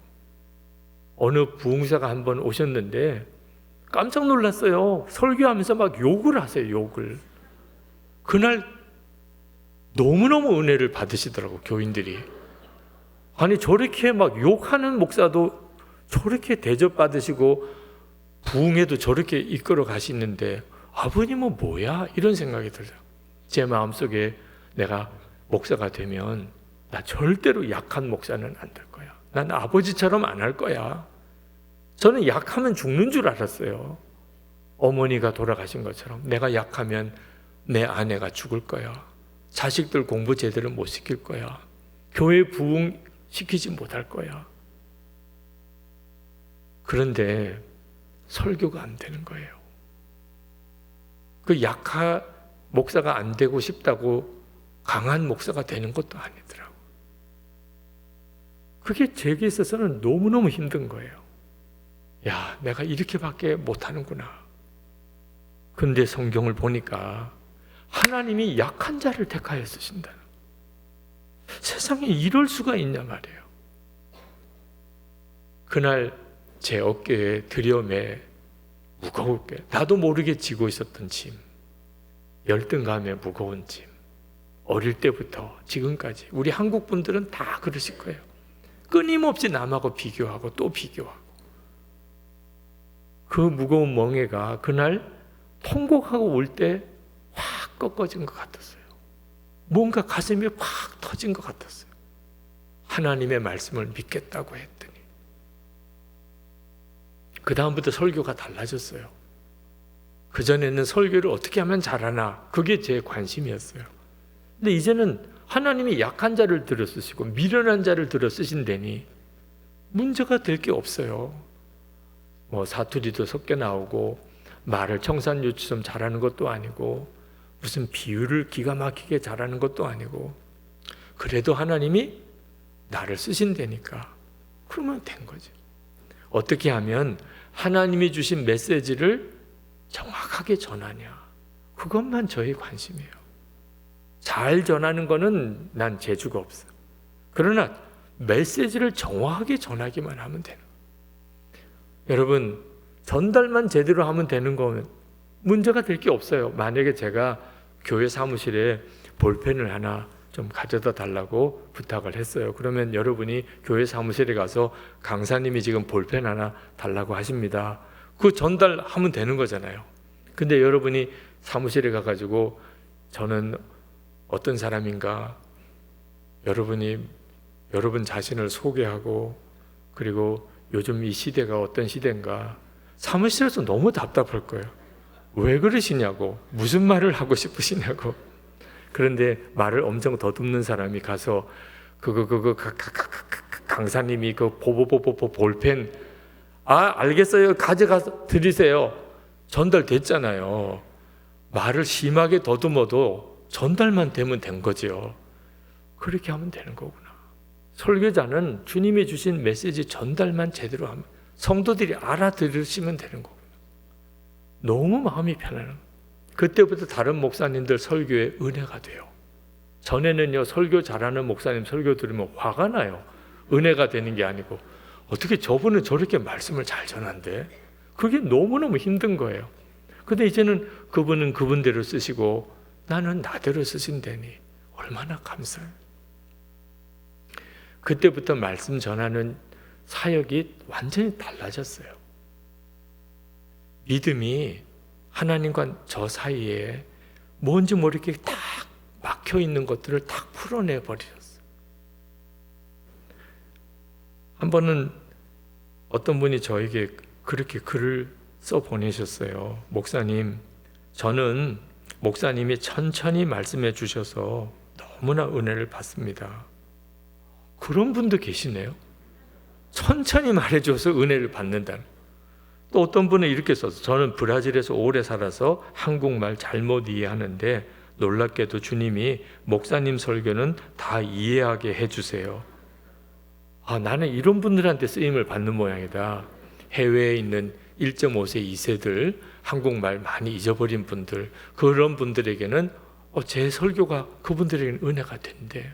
어느 부흥사가 한번 오셨는데 깜짝 놀랐어요. 설교하면서 막 욕을 하세요. 욕을. 그날 너무너무 은혜를 받으시더라고, 교인들이. 아니, 저렇게 막 욕하는 목사도 저렇게 대접받으시고 부흥회도 저렇게 이끌어 가시는데 아버님은 뭐야? 이런 생각이 들어요. 제 마음속에 내가 목사가 되면 나 절대로 약한 목사는 안 될 거야. 난 아버지처럼 안 할 거야. 저는 약하면 죽는 줄 알았어요. 어머니가 돌아가신 것처럼 내가 약하면 내 아내가 죽을 거야. 자식들 공부 제대로 못 시킬 거야. 교회 부흥 시키지 못할 거야. 그런데 설교가 안 되는 거예요. 그 약한 목사가 안 되고 싶다고 강한 목사가 되는 것도 아니더라고. 그게 제게 있어서는 너무너무 힘든 거예요. 야, 내가 이렇게밖에 못하는구나. 근데 성경을 보니까 하나님이 약한 자를 택하여 쓰신다. 세상에 이럴 수가 있냐 말이에요. 그날 제 어깨에 들여매 무겁게 나도 모르게 지고 있었던 짐, 열등감에 무거운 짐, 어릴 때부터 지금까지 우리 한국 분들은 다 그러실 거예요. 끊임없이 남하고 비교하고 또 비교하고, 그 무거운 멍에가 그날 통곡하고 올 때 확 꺾어진 것 같았어요. 뭔가 가슴이 확 터진 것 같았어요. 하나님의 말씀을 믿겠다고 했더니 그 다음부터 설교가 달라졌어요. 그전에는 설교를 어떻게 하면 잘하나, 그게 제 관심이었어요. 근데 이제는 하나님이 약한 자를 들어 쓰시고 미련한 자를 들어 쓰신다니 문제가 될 게 없어요. 뭐 사투리도 섞여 나오고 말을 청산유추좀 잘하는 것도 아니고 무슨 비유를 기가 막히게 잘하는 것도 아니고, 그래도 하나님이 나를 쓰신다니까 그러면 된 거죠. 어떻게 하면 하나님이 주신 메시지를 정확하게 전하냐, 그것만 저의 관심이에요. 잘 전하는 거는 난 재주가 없어. 그러나 메시지를 정확하게 전하기만 하면 되는 거예요. 여러분, 전달만 제대로 하면 되는 거면 문제가 될 게 없어요. 만약에 제가 교회 사무실에 볼펜을 하나 좀 가져다 달라고 부탁을 했어요. 그러면 여러분이 교회 사무실에 가서 강사님이 지금 볼펜 하나 달라고 하십니다. 그 전달하면 되는 거잖아요. 근데 여러분이 사무실에 가가지고 저는 어떤 사람인가, 여러분이 여러분 자신을 소개하고, 그리고 요즘 이 시대가 어떤 시대인가, 사무실에서 너무 답답할 거예요. 왜 그러시냐고, 무슨 말을 하고 싶으시냐고. 그런데 말을 엄청 더듬는 사람이 가서 강사님이 그 보보보보 볼펜, 알겠어요, 가져가서 드리세요. 전달됐잖아요. 말을 심하게 더듬어도 전달만 되면 된 거죠. 그렇게 하면 되는 거구나. 설교자는 주님이 주신 메시지 전달만 제대로 하면, 성도들이 알아들으시면 되는 거구나. 너무 마음이 편안해요. 그때부터 다른 목사님들 설교에 은혜가 돼요. 전에는요, 설교 잘하는 목사님 설교 들으면 화가 나요. 은혜가 되는 게 아니고, 어떻게 저분은 저렇게 말씀을 잘 전한대? 그게 너무너무 힘든 거예요. 근데 이제는 그분은 그분대로 쓰시고 나는 나대로 쓰신다니 얼마나 감사해요. 그때부터 말씀 전하는 사역이 완전히 달라졌어요. 믿음이 하나님과 저 사이에 뭔지 모르게 딱 막혀 있는 것들을 딱 풀어내 버리셨어요. 한 번은 어떤 분이 저에게 그렇게 글을 써 보내셨어요. 목사님, 저는 목사님이 천천히 말씀해 주셔서 너무나 은혜를 받습니다. 그런 분도 계시네요. 천천히 말해줘서 은혜를 받는다. 또 어떤 분은 이렇게 써서 저는 브라질에서 오래 살아서 한국말 잘못 이해하는데 놀랍게도 주님이 목사님 설교는 다 이해하게 해주세요. 나는 이런 분들한테 쓰임을 받는 모양이다. 해외에 있는 1.5세 2세들 한국말 많이 잊어버린 분들, 그런 분들에게는 제 설교가 그분들에게는 은혜가 된대.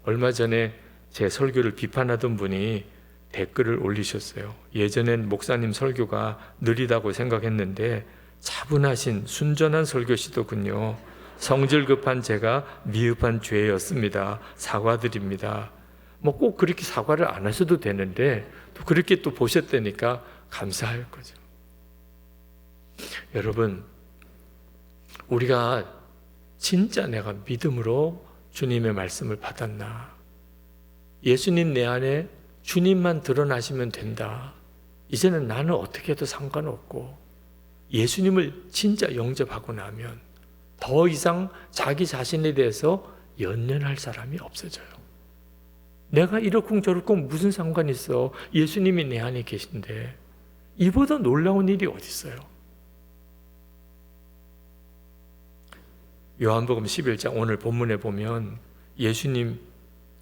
얼마 전에 제 설교를 비판하던 분이 댓글을 올리셨어요. 예전엔 목사님 설교가 느리다고 생각했는데 차분하신 순전한 설교시더군요. 성질 급한 제가 미흡한 죄였습니다. 사과드립니다. 꼭 그렇게 사과를 안 하셔도 되는데 또 그렇게 또 보셨다니까 감사할 거죠. 여러분, 우리가 진짜 내가 믿음으로 주님의 말씀을 받았나? 예수님 내 안에 주님만 드러나시면 된다. 이제는 나는 어떻게 해도 상관없고 예수님을 진짜 영접하고 나면 더 이상 자기 자신에 대해서 연연할 사람이 없어져요. 내가 이러쿵저러쿵 무슨 상관이 있어? 예수님이 내 안에 계신데 이보다 놀라운 일이 어디 있어요? 요한복음 11장 오늘 본문에 보면 예수님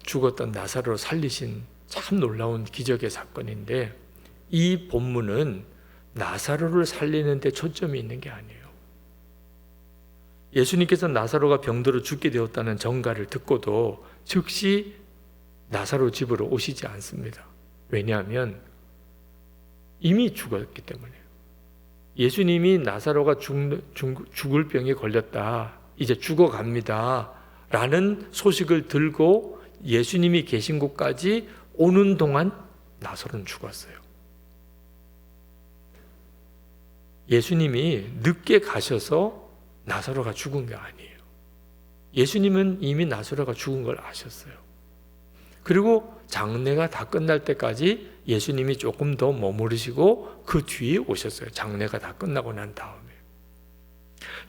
죽었던 나사로 살리신 참 놀라운 기적의 사건인데 이 본문은 나사로를 살리는 데 초점이 있는 게 아니에요. 예수님께서 나사로가 병들어 죽게 되었다는 전가를 듣고도 즉시 나사로 집으로 오시지 않습니다. 왜냐하면 이미 죽었기 때문에요. 예수님이 나사로가 죽을 병에 걸렸다, 이제 죽어갑니다 라는 소식을 들고 예수님이 계신 곳까지 오는 동안 나사로는 죽었어요. 예수님이 늦게 가셔서 나사로가 죽은 게 아니에요. 예수님은 이미 나사로가 죽은 걸 아셨어요. 그리고 장례가 다 끝날 때까지 예수님이 조금 더 머무르시고 그 뒤에 오셨어요. 장례가 다 끝나고 난 다음에.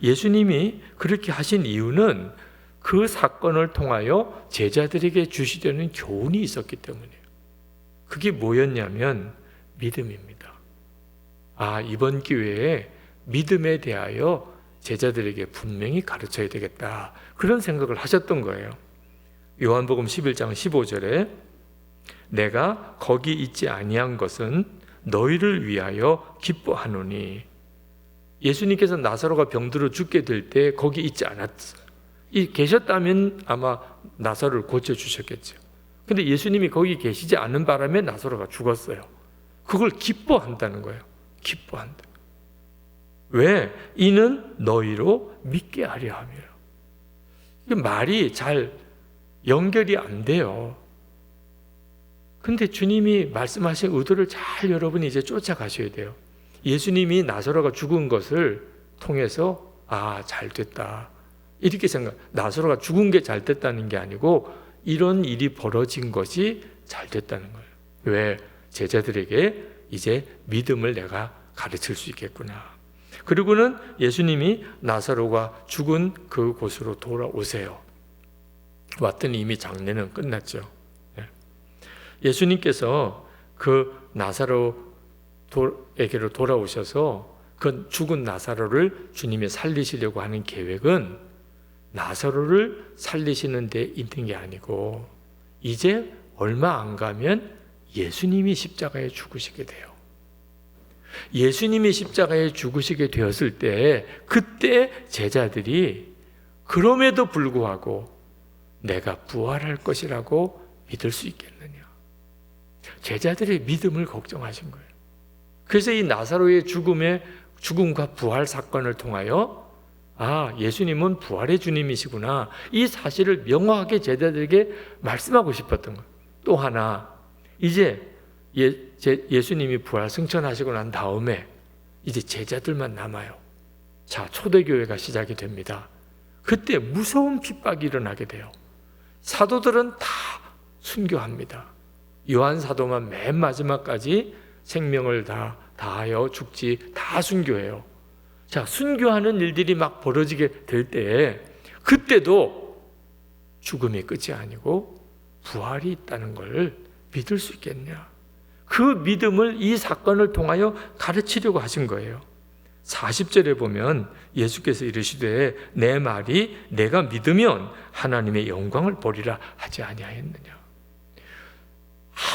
예수님이 그렇게 하신 이유는 그 사건을 통하여 제자들에게 주시려는 교훈이 있었기 때문이에요. 그게 뭐였냐면 믿음입니다. 이번 기회에 믿음에 대하여 제자들에게 분명히 가르쳐야 되겠다, 그런 생각을 하셨던 거예요. 요한복음 11장 15절에 내가 거기 있지 아니한 것은 너희를 위하여 기뻐하노니, 예수님께서 나사로가 병들어 죽게 될 때 거기 있지 않았어요. 계셨다면 아마 나사로를 고쳐주셨겠죠. 근데 예수님이 거기 계시지 않은 바람에 나사로가 죽었어요. 그걸 기뻐한다는 거예요. 기뻐한다. 왜? 이는 너희로 믿게 하려 함이라. 이게 말이 잘 연결이 안 돼요. 근데 주님이 말씀하신 의도를 잘 여러분이 이제 쫓아가셔야 돼요. 예수님이 나사로가 죽은 것을 통해서 잘 됐다, 이렇게 나사로가 죽은 게 잘 됐다는 게 아니고 이런 일이 벌어진 것이 잘 됐다는 거예요. 왜? 제자들에게 이제 믿음을 내가 가르칠 수 있겠구나. 그리고는 예수님이 나사로가 죽은 그곳으로 돌아오세요. 왔더니 이미 장례는 끝났죠. 예수님께서 그 나사로에게로 돌아오셔서 그 죽은 나사로를 주님이 살리시려고 하는 계획은 나사로를 살리시는 데 있는 게 아니고 이제 얼마 안 가면 예수님이 십자가에 죽으시게 돼요. 예수님이 십자가에 죽으시게 되었을 때 그때 제자들이 그럼에도 불구하고 내가 부활할 것이라고 믿을 수 있겠느냐. 제자들의 믿음을 걱정하신 거예요. 그래서 이 나사로의 죽음과 부활 사건을 통하여 예수님은 부활의 주님이시구나, 이 사실을 명확하게 제자들에게 말씀하고 싶었던 거예요. 또 하나, 이제 예수님이 부활 승천하시고 난 다음에 이제 제자들만 남아요. 자, 초대교회가 시작이 됩니다. 그때 무서운 핍박이 일어나게 돼요. 사도들은 다 순교합니다. 요한 사도만 맨 마지막까지 생명을 다하여 죽지 다 순교해요. 자, 순교하는 일들이 막 벌어지게 될 때에 그때도 죽음이 끝이 아니고 부활이 있다는 걸 믿을 수 있겠냐? 그 믿음을 이 사건을 통하여 가르치려고 하신 거예요. 40절에 보면 예수께서 이르시되 내 말이 내가 믿으면 하나님의 영광을 보리라 하지 아니하였느냐.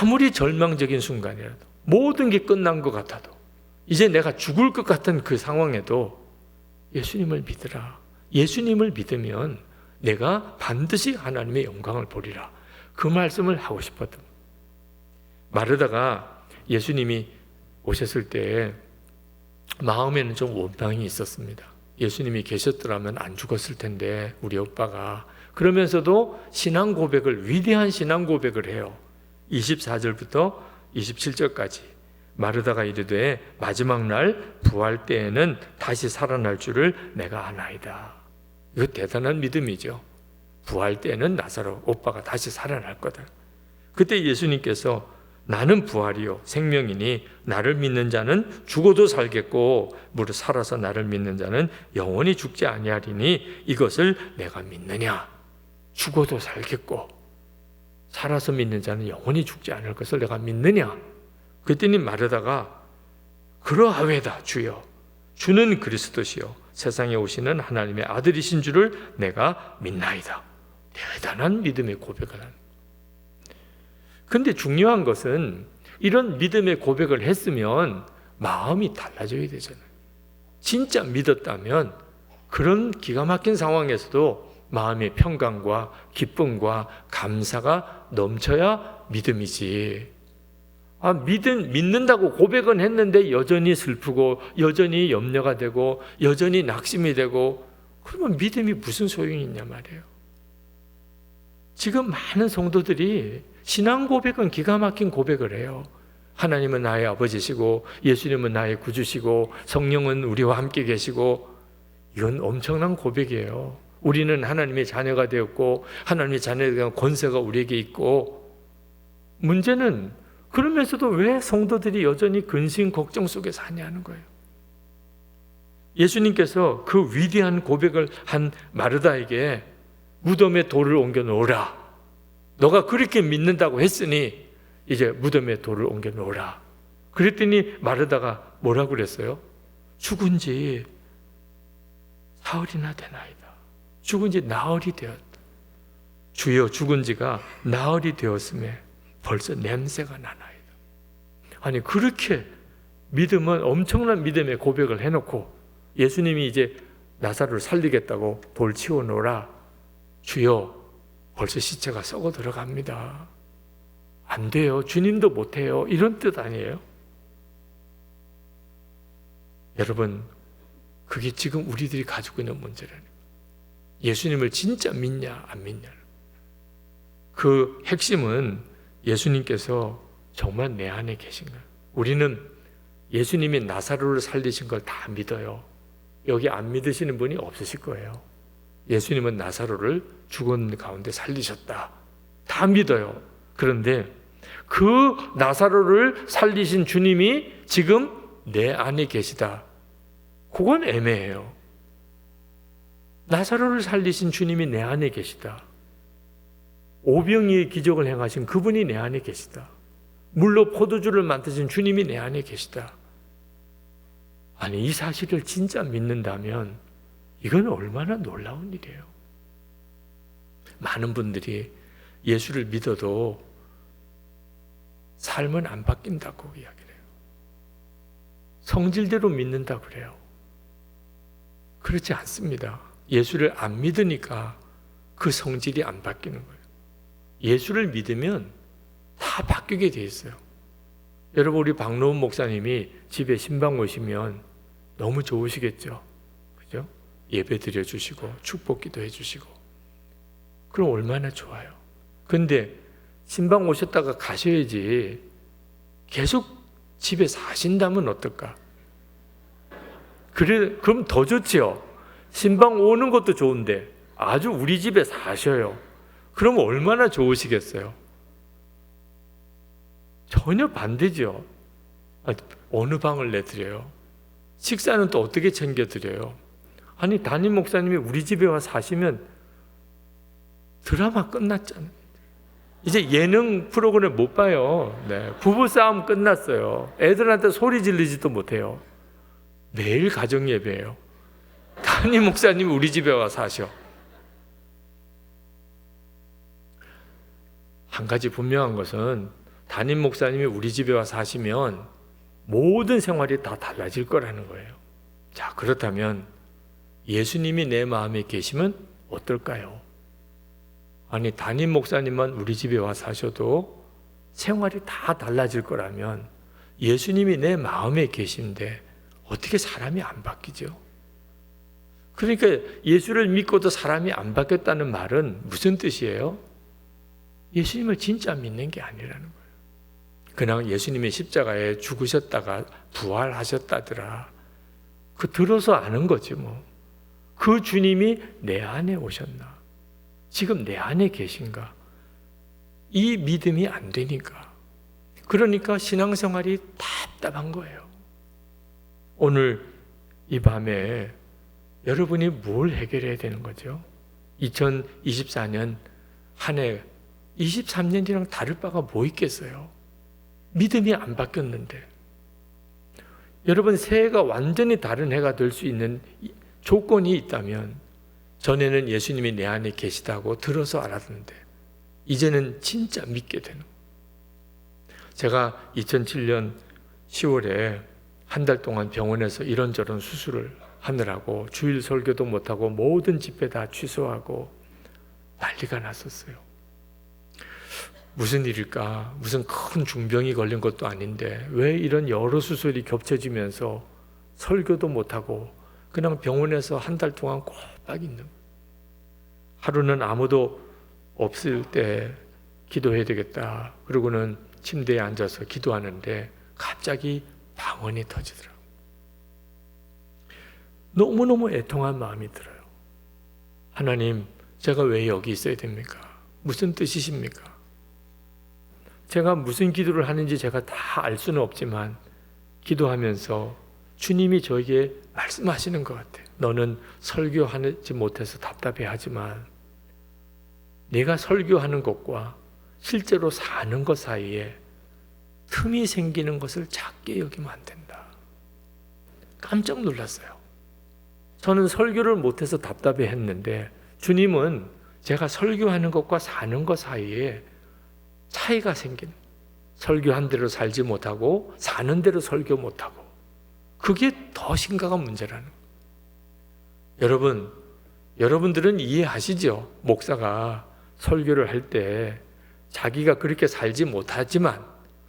아무리 절망적인 순간이라도, 모든 게 끝난 것 같아도, 이제 내가 죽을 것 같은 그 상황에도 예수님을 믿으라. 예수님을 믿으면 내가 반드시 하나님의 영광을 보리라. 그 말씀을 하고 싶었던. 마르다가 예수님이 오셨을 때 마음에는 좀 원망이 있었습니다. 예수님이 계셨더라면 안 죽었을 텐데 우리 오빠가. 그러면서도 신앙 고백을, 위대한 신앙 고백을 해요. 24절부터 27절까지 마르다가 이르되 마지막 날 부활 때에는 다시 살아날 줄을 내가 아나이다. 이거 대단한 믿음이죠. 부활 때에는 나사로 오빠가 다시 살아날 거다. 그때 예수님께서 나는 부활이요 생명이니 나를 믿는 자는 죽어도 살겠고 무릇 살아서 나를 믿는 자는 영원히 죽지 아니하리니 이것을 내가 믿느냐. 죽어도 살겠고 살아서 믿는 자는 영원히 죽지 않을 것을 내가 믿느냐. 그랬더니 마르다가 그러하외다 주여, 주는 그리스도시요 세상에 오시는 하나님의 아들이신 줄을 내가 믿나이다. 대단한 믿음의 고백을 한. 근데 중요한 것은 이런 믿음의 고백을 했으면 마음이 달라져야 되잖아요. 진짜 믿었다면 그런 기가 막힌 상황에서도 마음의 평강과 기쁨과 감사가 넘쳐야 믿음이지. 믿는다고 고백은 했는데 여전히 슬프고 여전히 염려가 되고 여전히 낙심이 되고, 그러면 믿음이 무슨 소용이 있냐 말이에요. 지금 많은 성도들이 신앙 고백은 기가 막힌 고백을 해요. 하나님은 나의 아버지시고 예수님은 나의 구주시고 성령은 우리와 함께 계시고, 이건 엄청난 고백이에요. 우리는 하나님의 자녀가 되었고 하나님의 자녀에 대한 권세가 우리에게 있고. 문제는 그러면서도 왜 성도들이 여전히 근심 걱정 속에 사냐는 거예요. 예수님께서 그 위대한 고백을 한 마르다에게 무덤에 돌을 옮겨 놓으라. 너가 그렇게 믿는다고 했으니 이제 무덤에 돌을 옮겨 놓으라. 그랬더니 마르다가 뭐라고 그랬어요? 죽은 지 사흘이나 되나이다. 죽은 지 나흘이 되었다. 주여, 죽은 지가 나흘이 되었음에 벌써 냄새가 나나이다. 아니, 그렇게 믿음은 엄청난 믿음의 고백을 해놓고 예수님이 이제 나사로를 살리겠다고 돌 치워 놓으라. 주여, 벌써 시체가 썩어 들어갑니다. 안 돼요. 주님도 못해요. 이런 뜻 아니에요? 여러분, 그게 지금 우리들이 가지고 있는 문제라는 거예요. 예수님을 진짜 믿냐 안 믿냐. 그 핵심은 예수님께서 정말 내 안에 계신가. 우리는 예수님이 나사로를 살리신 걸 다 믿어요. 여기 안 믿으시는 분이 없으실 거예요. 예수님은 나사로를 죽은 가운데 살리셨다. 다 믿어요. 그런데 그 나사로를 살리신 주님이 지금 내 안에 계시다. 그건 애매해요. 나사로를 살리신 주님이 내 안에 계시다. 오병이의 기적을 행하신 그분이 내 안에 계시다. 물로 포도주를 만드신 주님이 내 안에 계시다. 아니, 이 사실을 진짜 믿는다면 이건 얼마나 놀라운 일이에요. 많은 분들이 예수를 믿어도 삶은 안 바뀐다고 이야기를 해요. 성질대로 믿는다고 그래요. 그렇지 않습니다. 예수를 안 믿으니까 그 성질이 안 바뀌는 거예요. 예수를 믿으면 다 바뀌게 돼 있어요. 여러분, 우리 박노은 목사님이 집에 신방 오시면 너무 좋으시겠죠? 그죠? 예배 드려주시고 축복 기도해 주시고, 그럼 얼마나 좋아요. 근데 신방 오셨다가 가셔야지 계속 집에 사신다면 어떨까? 그럼 더 좋지요. 신방 오는 것도 좋은데 아주 우리 집에 사셔요. 그럼 얼마나 좋으시겠어요? 전혀 반대죠. 어느 방을 내드려요? 식사는 또 어떻게 챙겨드려요? 아니, 담임 목사님이 우리 집에 와 사시면 드라마 끝났잖아요. 이제 예능 프로그램 못 봐요. 네, 부부싸움 끝났어요. 애들한테 소리 지르지도 못해요. 매일 가정 예배예요. 담임 목사님이 우리 집에 와 사셔. 한 가지 분명한 것은 담임 목사님이 우리 집에 와 사시면 모든 생활이 다 달라질 거라는 거예요. 자, 그렇다면 예수님이 내 마음에 계시면 어떨까요? 아니, 담임 목사님만 우리 집에 와 사셔도 생활이 다 달라질 거라면 예수님이 내 마음에 계신데 어떻게 사람이 안 바뀌죠? 그러니까 예수를 믿고도 사람이 안 바뀌었다는 말은 무슨 뜻이에요? 예수님을 진짜 믿는 게 아니라는 거예요. 그냥 예수님이 십자가에 죽으셨다가 부활하셨다더라. 그 들어서 아는 거지 뭐. 그 주님이 내 안에 오셨나? 지금 내 안에 계신가? 이 믿음이 안 되니까. 그러니까 신앙생활이 답답한 거예요. 오늘 이 밤에 여러분이 뭘 해결해야 되는 거죠? 2024년 한 해 23년이랑 다를 바가 뭐 있겠어요? 믿음이 안 바뀌었는데. 여러분, 새해가 완전히 다른 해가 될 수 있는 조건이 있다면, 전에는 예수님이 내 안에 계시다고 들어서 알았는데 이제는 진짜 믿게 되는 거예요. 제가 2007년 10월에 한 달 동안 병원에서 이런저런 수술을 하느라고 주일 설교도 못하고 모든 집회 다 취소하고 난리가 났었어요. 무슨 일일까? 무슨 큰 중병이 걸린 것도 아닌데 왜 이런 여러 수술이 겹쳐지면서 설교도 못하고 그냥 병원에서 한 달 동안 꼬박 있는 거예요. 하루는 아무도 없을 때 기도해야 되겠다. 그러고는 침대에 앉아서 기도하는데 갑자기 방언이 터지더라고요. 너무너무 애통한 마음이 들어요. 하나님, 제가 왜 여기 있어야 됩니까? 무슨 뜻이십니까? 제가 무슨 기도를 하는지 제가 다 알 수는 없지만 기도하면서 주님이 저에게 말씀하시는 것 같아요. 너는 설교하지 못해서 답답해하지만 내가 설교하는 것과 실제로 사는 것 사이에 틈이 생기는 것을 작게 여기면 안 된다. 깜짝 놀랐어요. 저는 설교를 못해서 답답해했는데 주님은 제가 설교하는 것과 사는 것 사이에 차이가 생기는, 설교한 대로 살지 못하고 사는 대로 설교 못하고, 그게 더 심각한 문제라는 거예요. 여러분들은 이해하시죠? 목사가 설교를 할 때 자기가 그렇게 살지 못하지만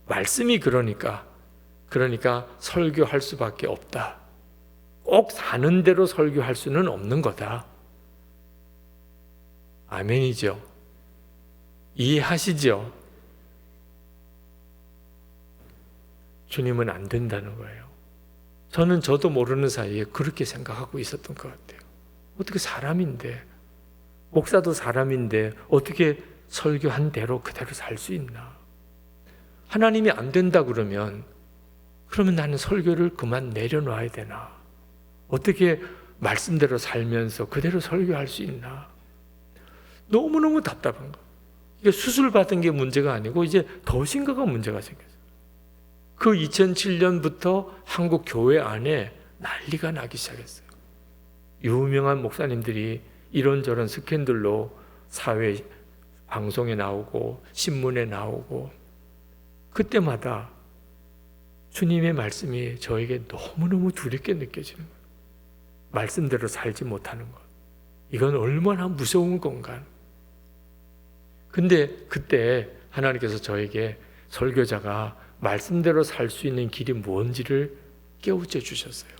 말씀이 그러니까 설교할 수밖에 없다. 꼭 사는 대로 설교할 수는 없는 거다. 아멘이죠? 이해하시죠? 주님은 안 된다는 거예요. 저도 모르는 사이에 그렇게 생각하고 있었던 것 같아요. 어떻게 사람인데, 목사도 사람인데 어떻게 설교한 대로 그대로 살 수 있나? 하나님이 안 된다 그러면 나는 설교를 그만 내려놔야 되나? 어떻게 말씀대로 살면서 그대로 설교할 수 있나? 너무너무 답답한 거예요. 이게 수술 받은 게 문제가 아니고 이제 더 심각한 문제가 생겼어요. 그 2007년부터 한국 교회 안에 난리가 나기 시작했어요. 유명한 목사님들이 이런저런 스캔들로 사회 방송에 나오고 신문에 나오고, 그때마다 주님의 말씀이 저에게 너무너무 두렵게 느껴지는 거예요. 말씀대로 살지 못하는 것, 이건 얼마나 무서운 건가. 근데 그때 하나님께서 저에게 설교자가 말씀대로 살 수 있는 길이 뭔지를 깨우쳐 주셨어요.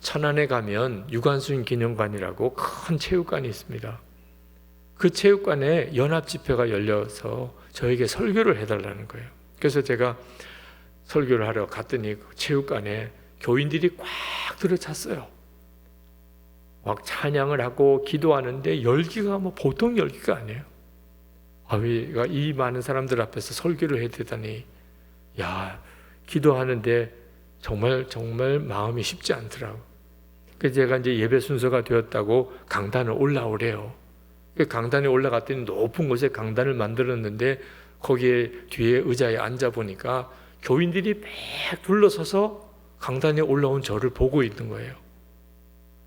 천안에 가면 유관순 기념관이라고 큰 체육관이 있습니다. 그 체육관에 연합집회가 열려서 저에게 설교를 해달라는 거예요. 그래서 제가 설교를 하러 갔더니 그 체육관에 교인들이 꽉 들어찼어요. 막 찬양을 하고 기도하는데 열기가 보통 열기가 아니에요. 우리가 이 많은 사람들 앞에서 설교를 해야 되다니, 기도하는데 정말 마음이 쉽지 않더라고요. 그래서 제가 이제 예배 순서가 되었다고 강단을 올라오래요. 강단에 올라갔더니 높은 곳에 강단을 만들었는데 거기에 뒤에 의자에 앉아 보니까 교인들이 막 둘러서서 강단에 올라온 저를 보고 있는 거예요.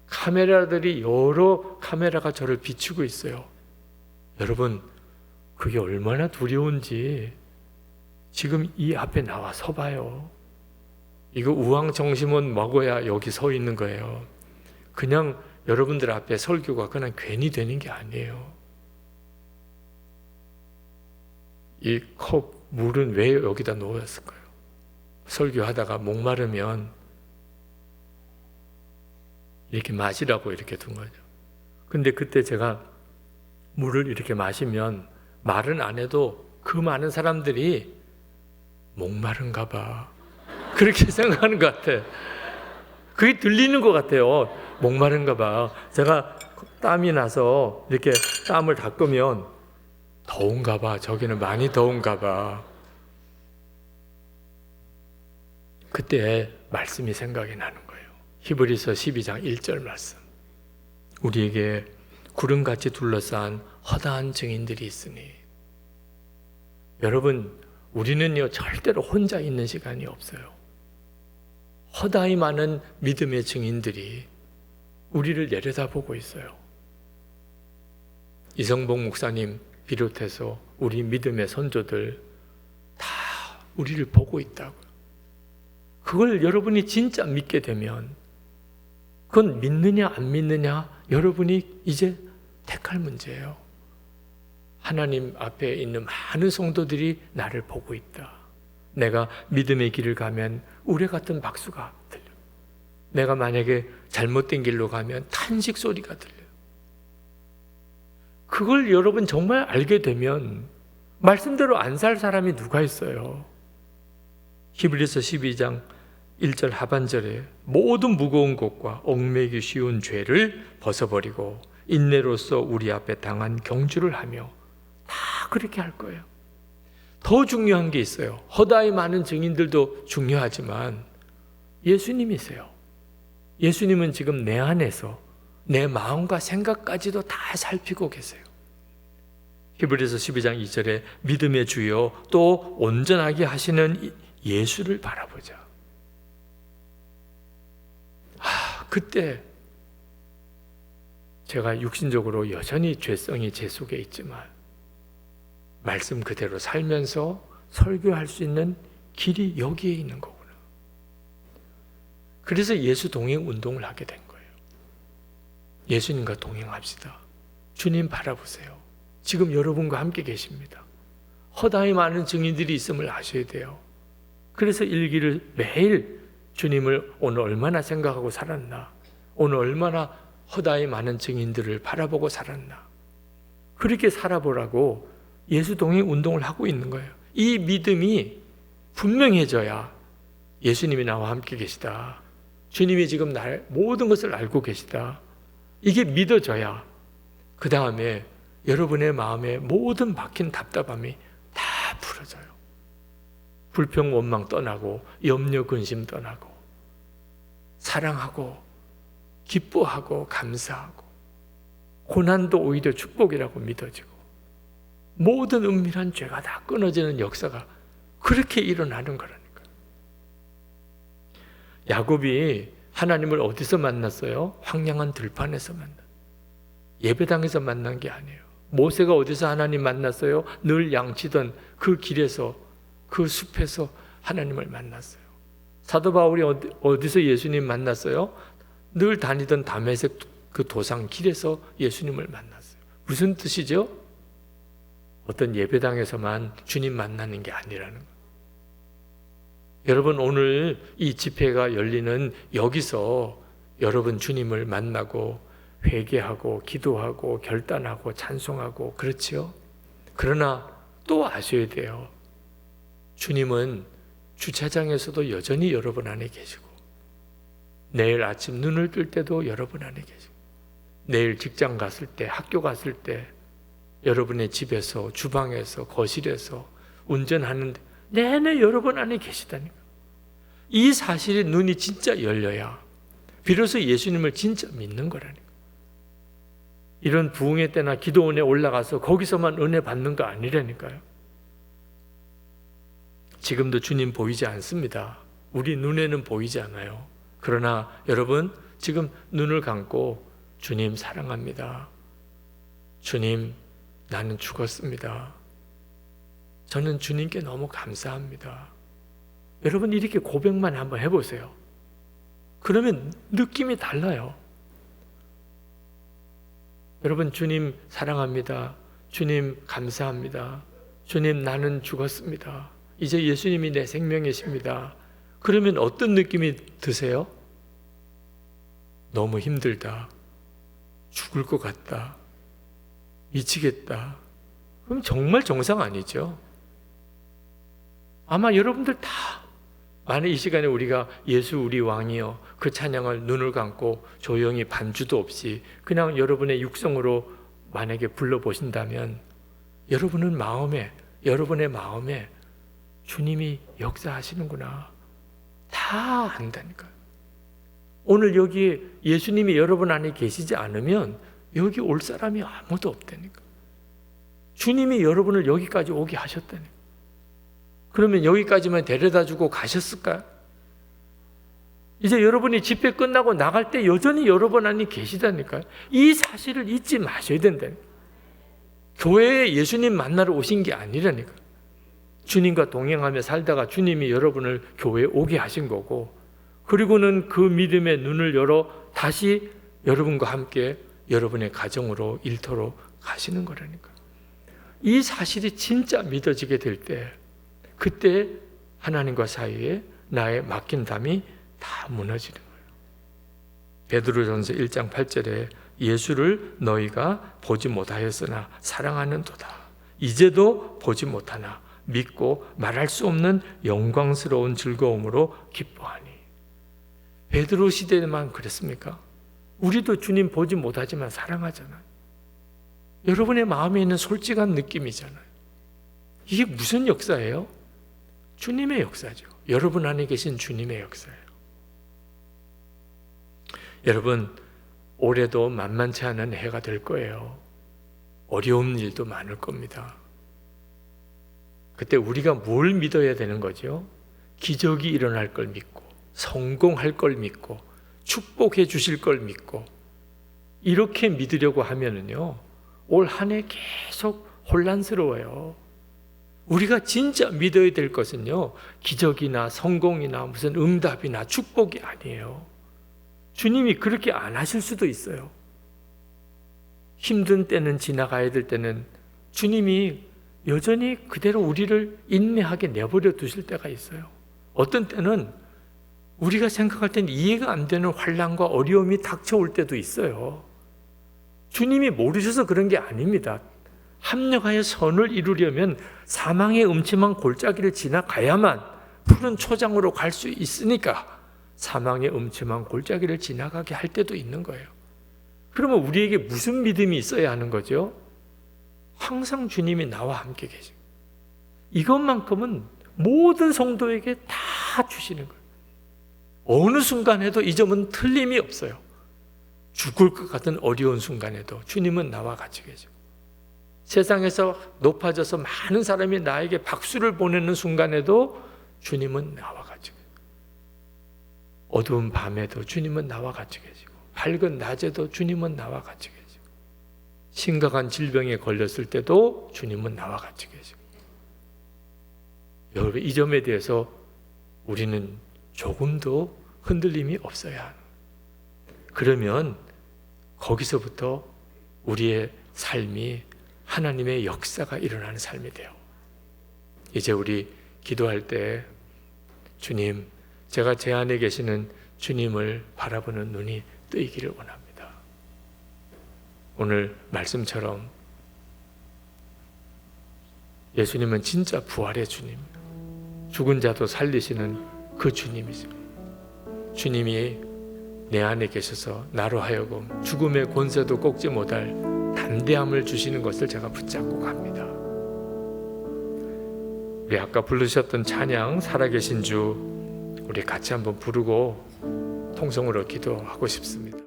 카메라들이 여러 카메라가 저를 비추고 있어요. 여러분, 그게 얼마나 두려운지 지금 이 앞에 나와 서 봐요. 이거 우왕정심은 먹어야 여기 서 있는 거예요. 그냥 여러분들 앞에 설교가 그냥 괜히 되는 게 아니에요. 이 컵 물은 왜 여기다 놓았을까요? 설교하다가 목마르면 이렇게 마시라고 이렇게 둔 거죠. 근데 그때 제가 물을 이렇게 마시면 말은 안 해도 그 많은 사람들이 목마른가 봐, 그렇게 생각하는 것 같아. 그게 들리는 것 같아요. 목마른가 봐. 제가 땀이 나서 이렇게 땀을 닦으면 더운가 봐, 저기는 많이 더운가 봐. 그때 말씀이 생각이 나는 거예요. 히브리서 12장 1절 말씀. 우리에게 구름같이 둘러싼 허다한 증인들이 있으니. 여러분, 우리는요 절대로 혼자 있는 시간이 없어요. 허다히 많은 믿음의 증인들이 우리를 내려다보고 있어요. 이성봉 목사님 비롯해서 우리 믿음의 선조들 다 우리를 보고 있다고요. 그걸 여러분이 진짜 믿게 되면 그건 믿느냐 안 믿느냐 여러분이 이제 택할 문제예요. 하나님 앞에 있는 많은 성도들이 나를 보고 있다. 내가 믿음의 길을 가면 우레 같은 박수가 들려. 내가 만약에 잘못된 길로 가면 탄식 소리가 들려요. 그걸 여러분 정말 알게 되면 말씀대로 안 살 사람이 누가 있어요? 히브리서 12장 1절 하반절에 모든 무거운 것과 얽매기 쉬운 죄를 벗어버리고 인내로서 우리 앞에 당한 경주를 하며 다 그렇게 할 거예요. 더 중요한 게 있어요. 허다히 많은 증인들도 중요하지만 예수님이세요. 예수님은 지금 내 안에서 내 마음과 생각까지도 다 살피고 계세요. 히브리서 12장 2절에 믿음의 주여 또 온전하게 하시는 예수를 바라보자. 그때 제가 육신적으로 여전히 죄성이 제 속에 있지만 말씀 그대로 살면서 설교할 수 있는 길이 여기에 있는 거구나. 그래서 예수 동행 운동을 하게 된 거예요. 예수님과 동행합시다. 주님 바라보세요. 지금 여러분과 함께 계십니다. 허다히 많은 증인들이 있음을 아셔야 돼요. 그래서 일기를 매일 주님을 오늘 얼마나 생각하고 살았나, 오늘 얼마나 허다히 많은 증인들을 바라보고 살았나, 그렇게 살아보라고 예수 동행 운동을 하고 있는 거예요. 이 믿음이 분명해져야 예수님이 나와 함께 계시다, 주님이 지금 날 모든 것을 알고 계시다, 이게 믿어져야 그 다음에 여러분의 마음에 모든 박힌 답답함이 다 풀어져요. 불평 원망 떠나고 염려 근심 떠나고 사랑하고 기뻐하고 감사하고 고난도 오히려 축복이라고 믿어지고 모든 은밀한 죄가 다 끊어지는 역사가 그렇게 일어나는 거라니까요. 야곱이 하나님을 어디서 만났어요? 황량한 들판에서 만났어요. 예배당에서 만난 게 아니에요. 모세가 어디서 하나님 만났어요? 늘 양치던 그 길에서, 그 숲에서 하나님을 만났어요. 사도 바울이 어디서 예수님 만났어요? 늘 다니던 다메섹 그 도상 길에서 예수님을 만났어요. 무슨 뜻이죠? 어떤 예배당에서만 주님 만나는 게 아니라는 거예요. 여러분, 오늘 이 집회가 열리는 여기서 여러분 주님을 만나고 회개하고 기도하고 결단하고 찬송하고 그렇지요? 그러나 또 아셔야 돼요. 주님은 주차장에서도 여전히 여러분 안에 계시고 내일 아침 눈을 뜰 때도 여러분 안에 계시고 내일 직장 갔을 때, 학교 갔을 때, 여러분의 집에서, 주방에서, 거실에서 운전하는데 내내 여러분 안에 계시다니까. 이 사실에 눈이 진짜 열려야 비로소 예수님을 진짜 믿는 거라니까. 이런 부흥회 때나 기도원에 올라가서 거기서만 은혜 받는 거 아니라니까요. 지금도 주님 보이지 않습니다. 우리 눈에는 보이지 않아요. 그러나 여러분, 지금 눈을 감고 주님 사랑합니다. 주님, 나는 죽었습니다. 저는 주님께 너무 감사합니다. 여러분, 이렇게 고백만 한번 해보세요. 그러면 느낌이 달라요. 여러분, 주님 사랑합니다. 주님 감사합니다. 주님, 나는 죽었습니다. 이제 예수님이 내 생명이십니다. 그러면 어떤 느낌이 드세요? 너무 힘들다. 죽을 것 같다. 미치겠다. 그럼 정말 정상 아니죠? 아마 여러분들 다 만약 이 시간에 우리가 예수 우리 왕이여 그 찬양을 눈을 감고 조용히 반주도 없이 그냥 여러분의 육성으로 만약에 불러보신다면 여러분의 마음에 주님이 역사하시는구나 다 안다니까요. 오늘 여기 예수님이 여러분 안에 계시지 않으면 여기 올 사람이 아무도 없다니까. 주님이 여러분을 여기까지 오게 하셨다니까. 그러면 여기까지만 데려다 주고 가셨을까요? 이제 여러분이 집회 끝나고 나갈 때 여전히 여러분 안에 계시다니까요. 이 사실을 잊지 마셔야 된다니까요. 교회에 예수님 만나러 오신 게 아니라니까요. 주님과 동행하며 살다가 주님이 여러분을 교회에 오게 하신 거고, 그리고는 그 믿음의 눈을 열어 다시 여러분과 함께 여러분의 가정으로 일터로 가시는 거라니까요. 이 사실이 진짜 믿어지게 될 때, 그때 하나님과 사이에 나의 맡긴 담이 다 무너지는 거예요. 베드로전서 1장 8절에 예수를 너희가 보지 못하였으나 사랑하는도다. 이제도 보지 못하나 믿고 말할 수 없는 영광스러운 즐거움으로 기뻐하니. 베드로 시대에만 그랬습니까? 우리도 주님 보지 못하지만 사랑하잖아요. 여러분의 마음에 있는 솔직한 느낌이잖아요. 이게 무슨 역사예요? 주님의 역사죠. 여러분 안에 계신 주님의 역사예요. 여러분, 올해도 만만치 않은 해가 될 거예요. 어려운 일도 많을 겁니다. 그때 우리가 뭘 믿어야 되는 거죠? 기적이 일어날 걸 믿고, 성공할 걸 믿고, 축복해 주실 걸 믿고, 이렇게 믿으려고 하면은요, 올 한 해 계속 혼란스러워요. 우리가 진짜 믿어야 될 것은요, 기적이나 성공이나 무슨 응답이나 축복이 아니에요. 주님이 그렇게 안 하실 수도 있어요. 힘든 때는 지나가야 될 때는 주님이 여전히 그대로 우리를 인내하게 내버려 두실 때가 있어요. 어떤 때는 우리가 생각할 때는 이해가 안 되는 환난과 어려움이 닥쳐올 때도 있어요. 주님이 모르셔서 그런 게 아닙니다. 합력하여 선을 이루려면 사망의 음침한 골짜기를 지나가야만 푸른 초장으로 갈 수 있으니까 사망의 음침한 골짜기를 지나가게 할 때도 있는 거예요. 그러면 우리에게 무슨 믿음이 있어야 하는 거죠? 항상 주님이 나와 함께 계시고, 이것만큼은 모든 성도에게 다 주시는 거예요. 어느 순간에도 이 점은 틀림이 없어요. 죽을 것 같은 어려운 순간에도 주님은 나와 같이 계시고, 세상에서 높아져서 많은 사람이 나에게 박수를 보내는 순간에도 주님은 나와 같이 계시고, 어두운 밤에도 주님은 나와 같이 계시고, 밝은 낮에도 주님은 나와 같이 계시고, 심각한 질병에 걸렸을 때도 주님은 나와 같이 계시고. 여러분, 이 점에 대해서 우리는 조금도 흔들림이 없어야 하는. 그러면 거기서부터 우리의 삶이 하나님의 역사가 일어나는 삶이 돼요. 이제 우리 기도할 때 주님, 제가 제 안에 계시는 주님을 바라보는 눈이 뜨이기를 원합니다. 오늘 말씀처럼 예수님은 진짜 부활의 주님, 죽은 자도 살리시는 그 주님이십니다. 주님이 내 안에 계셔서 나로 하여금 죽음의 권세도 꺾지 못할 담대함을 주시는 것을 제가 붙잡고 갑니다. 우리 아까 부르셨던 찬양 살아계신 주, 우리 같이 한번 부르고 통성으로 기도하고 싶습니다.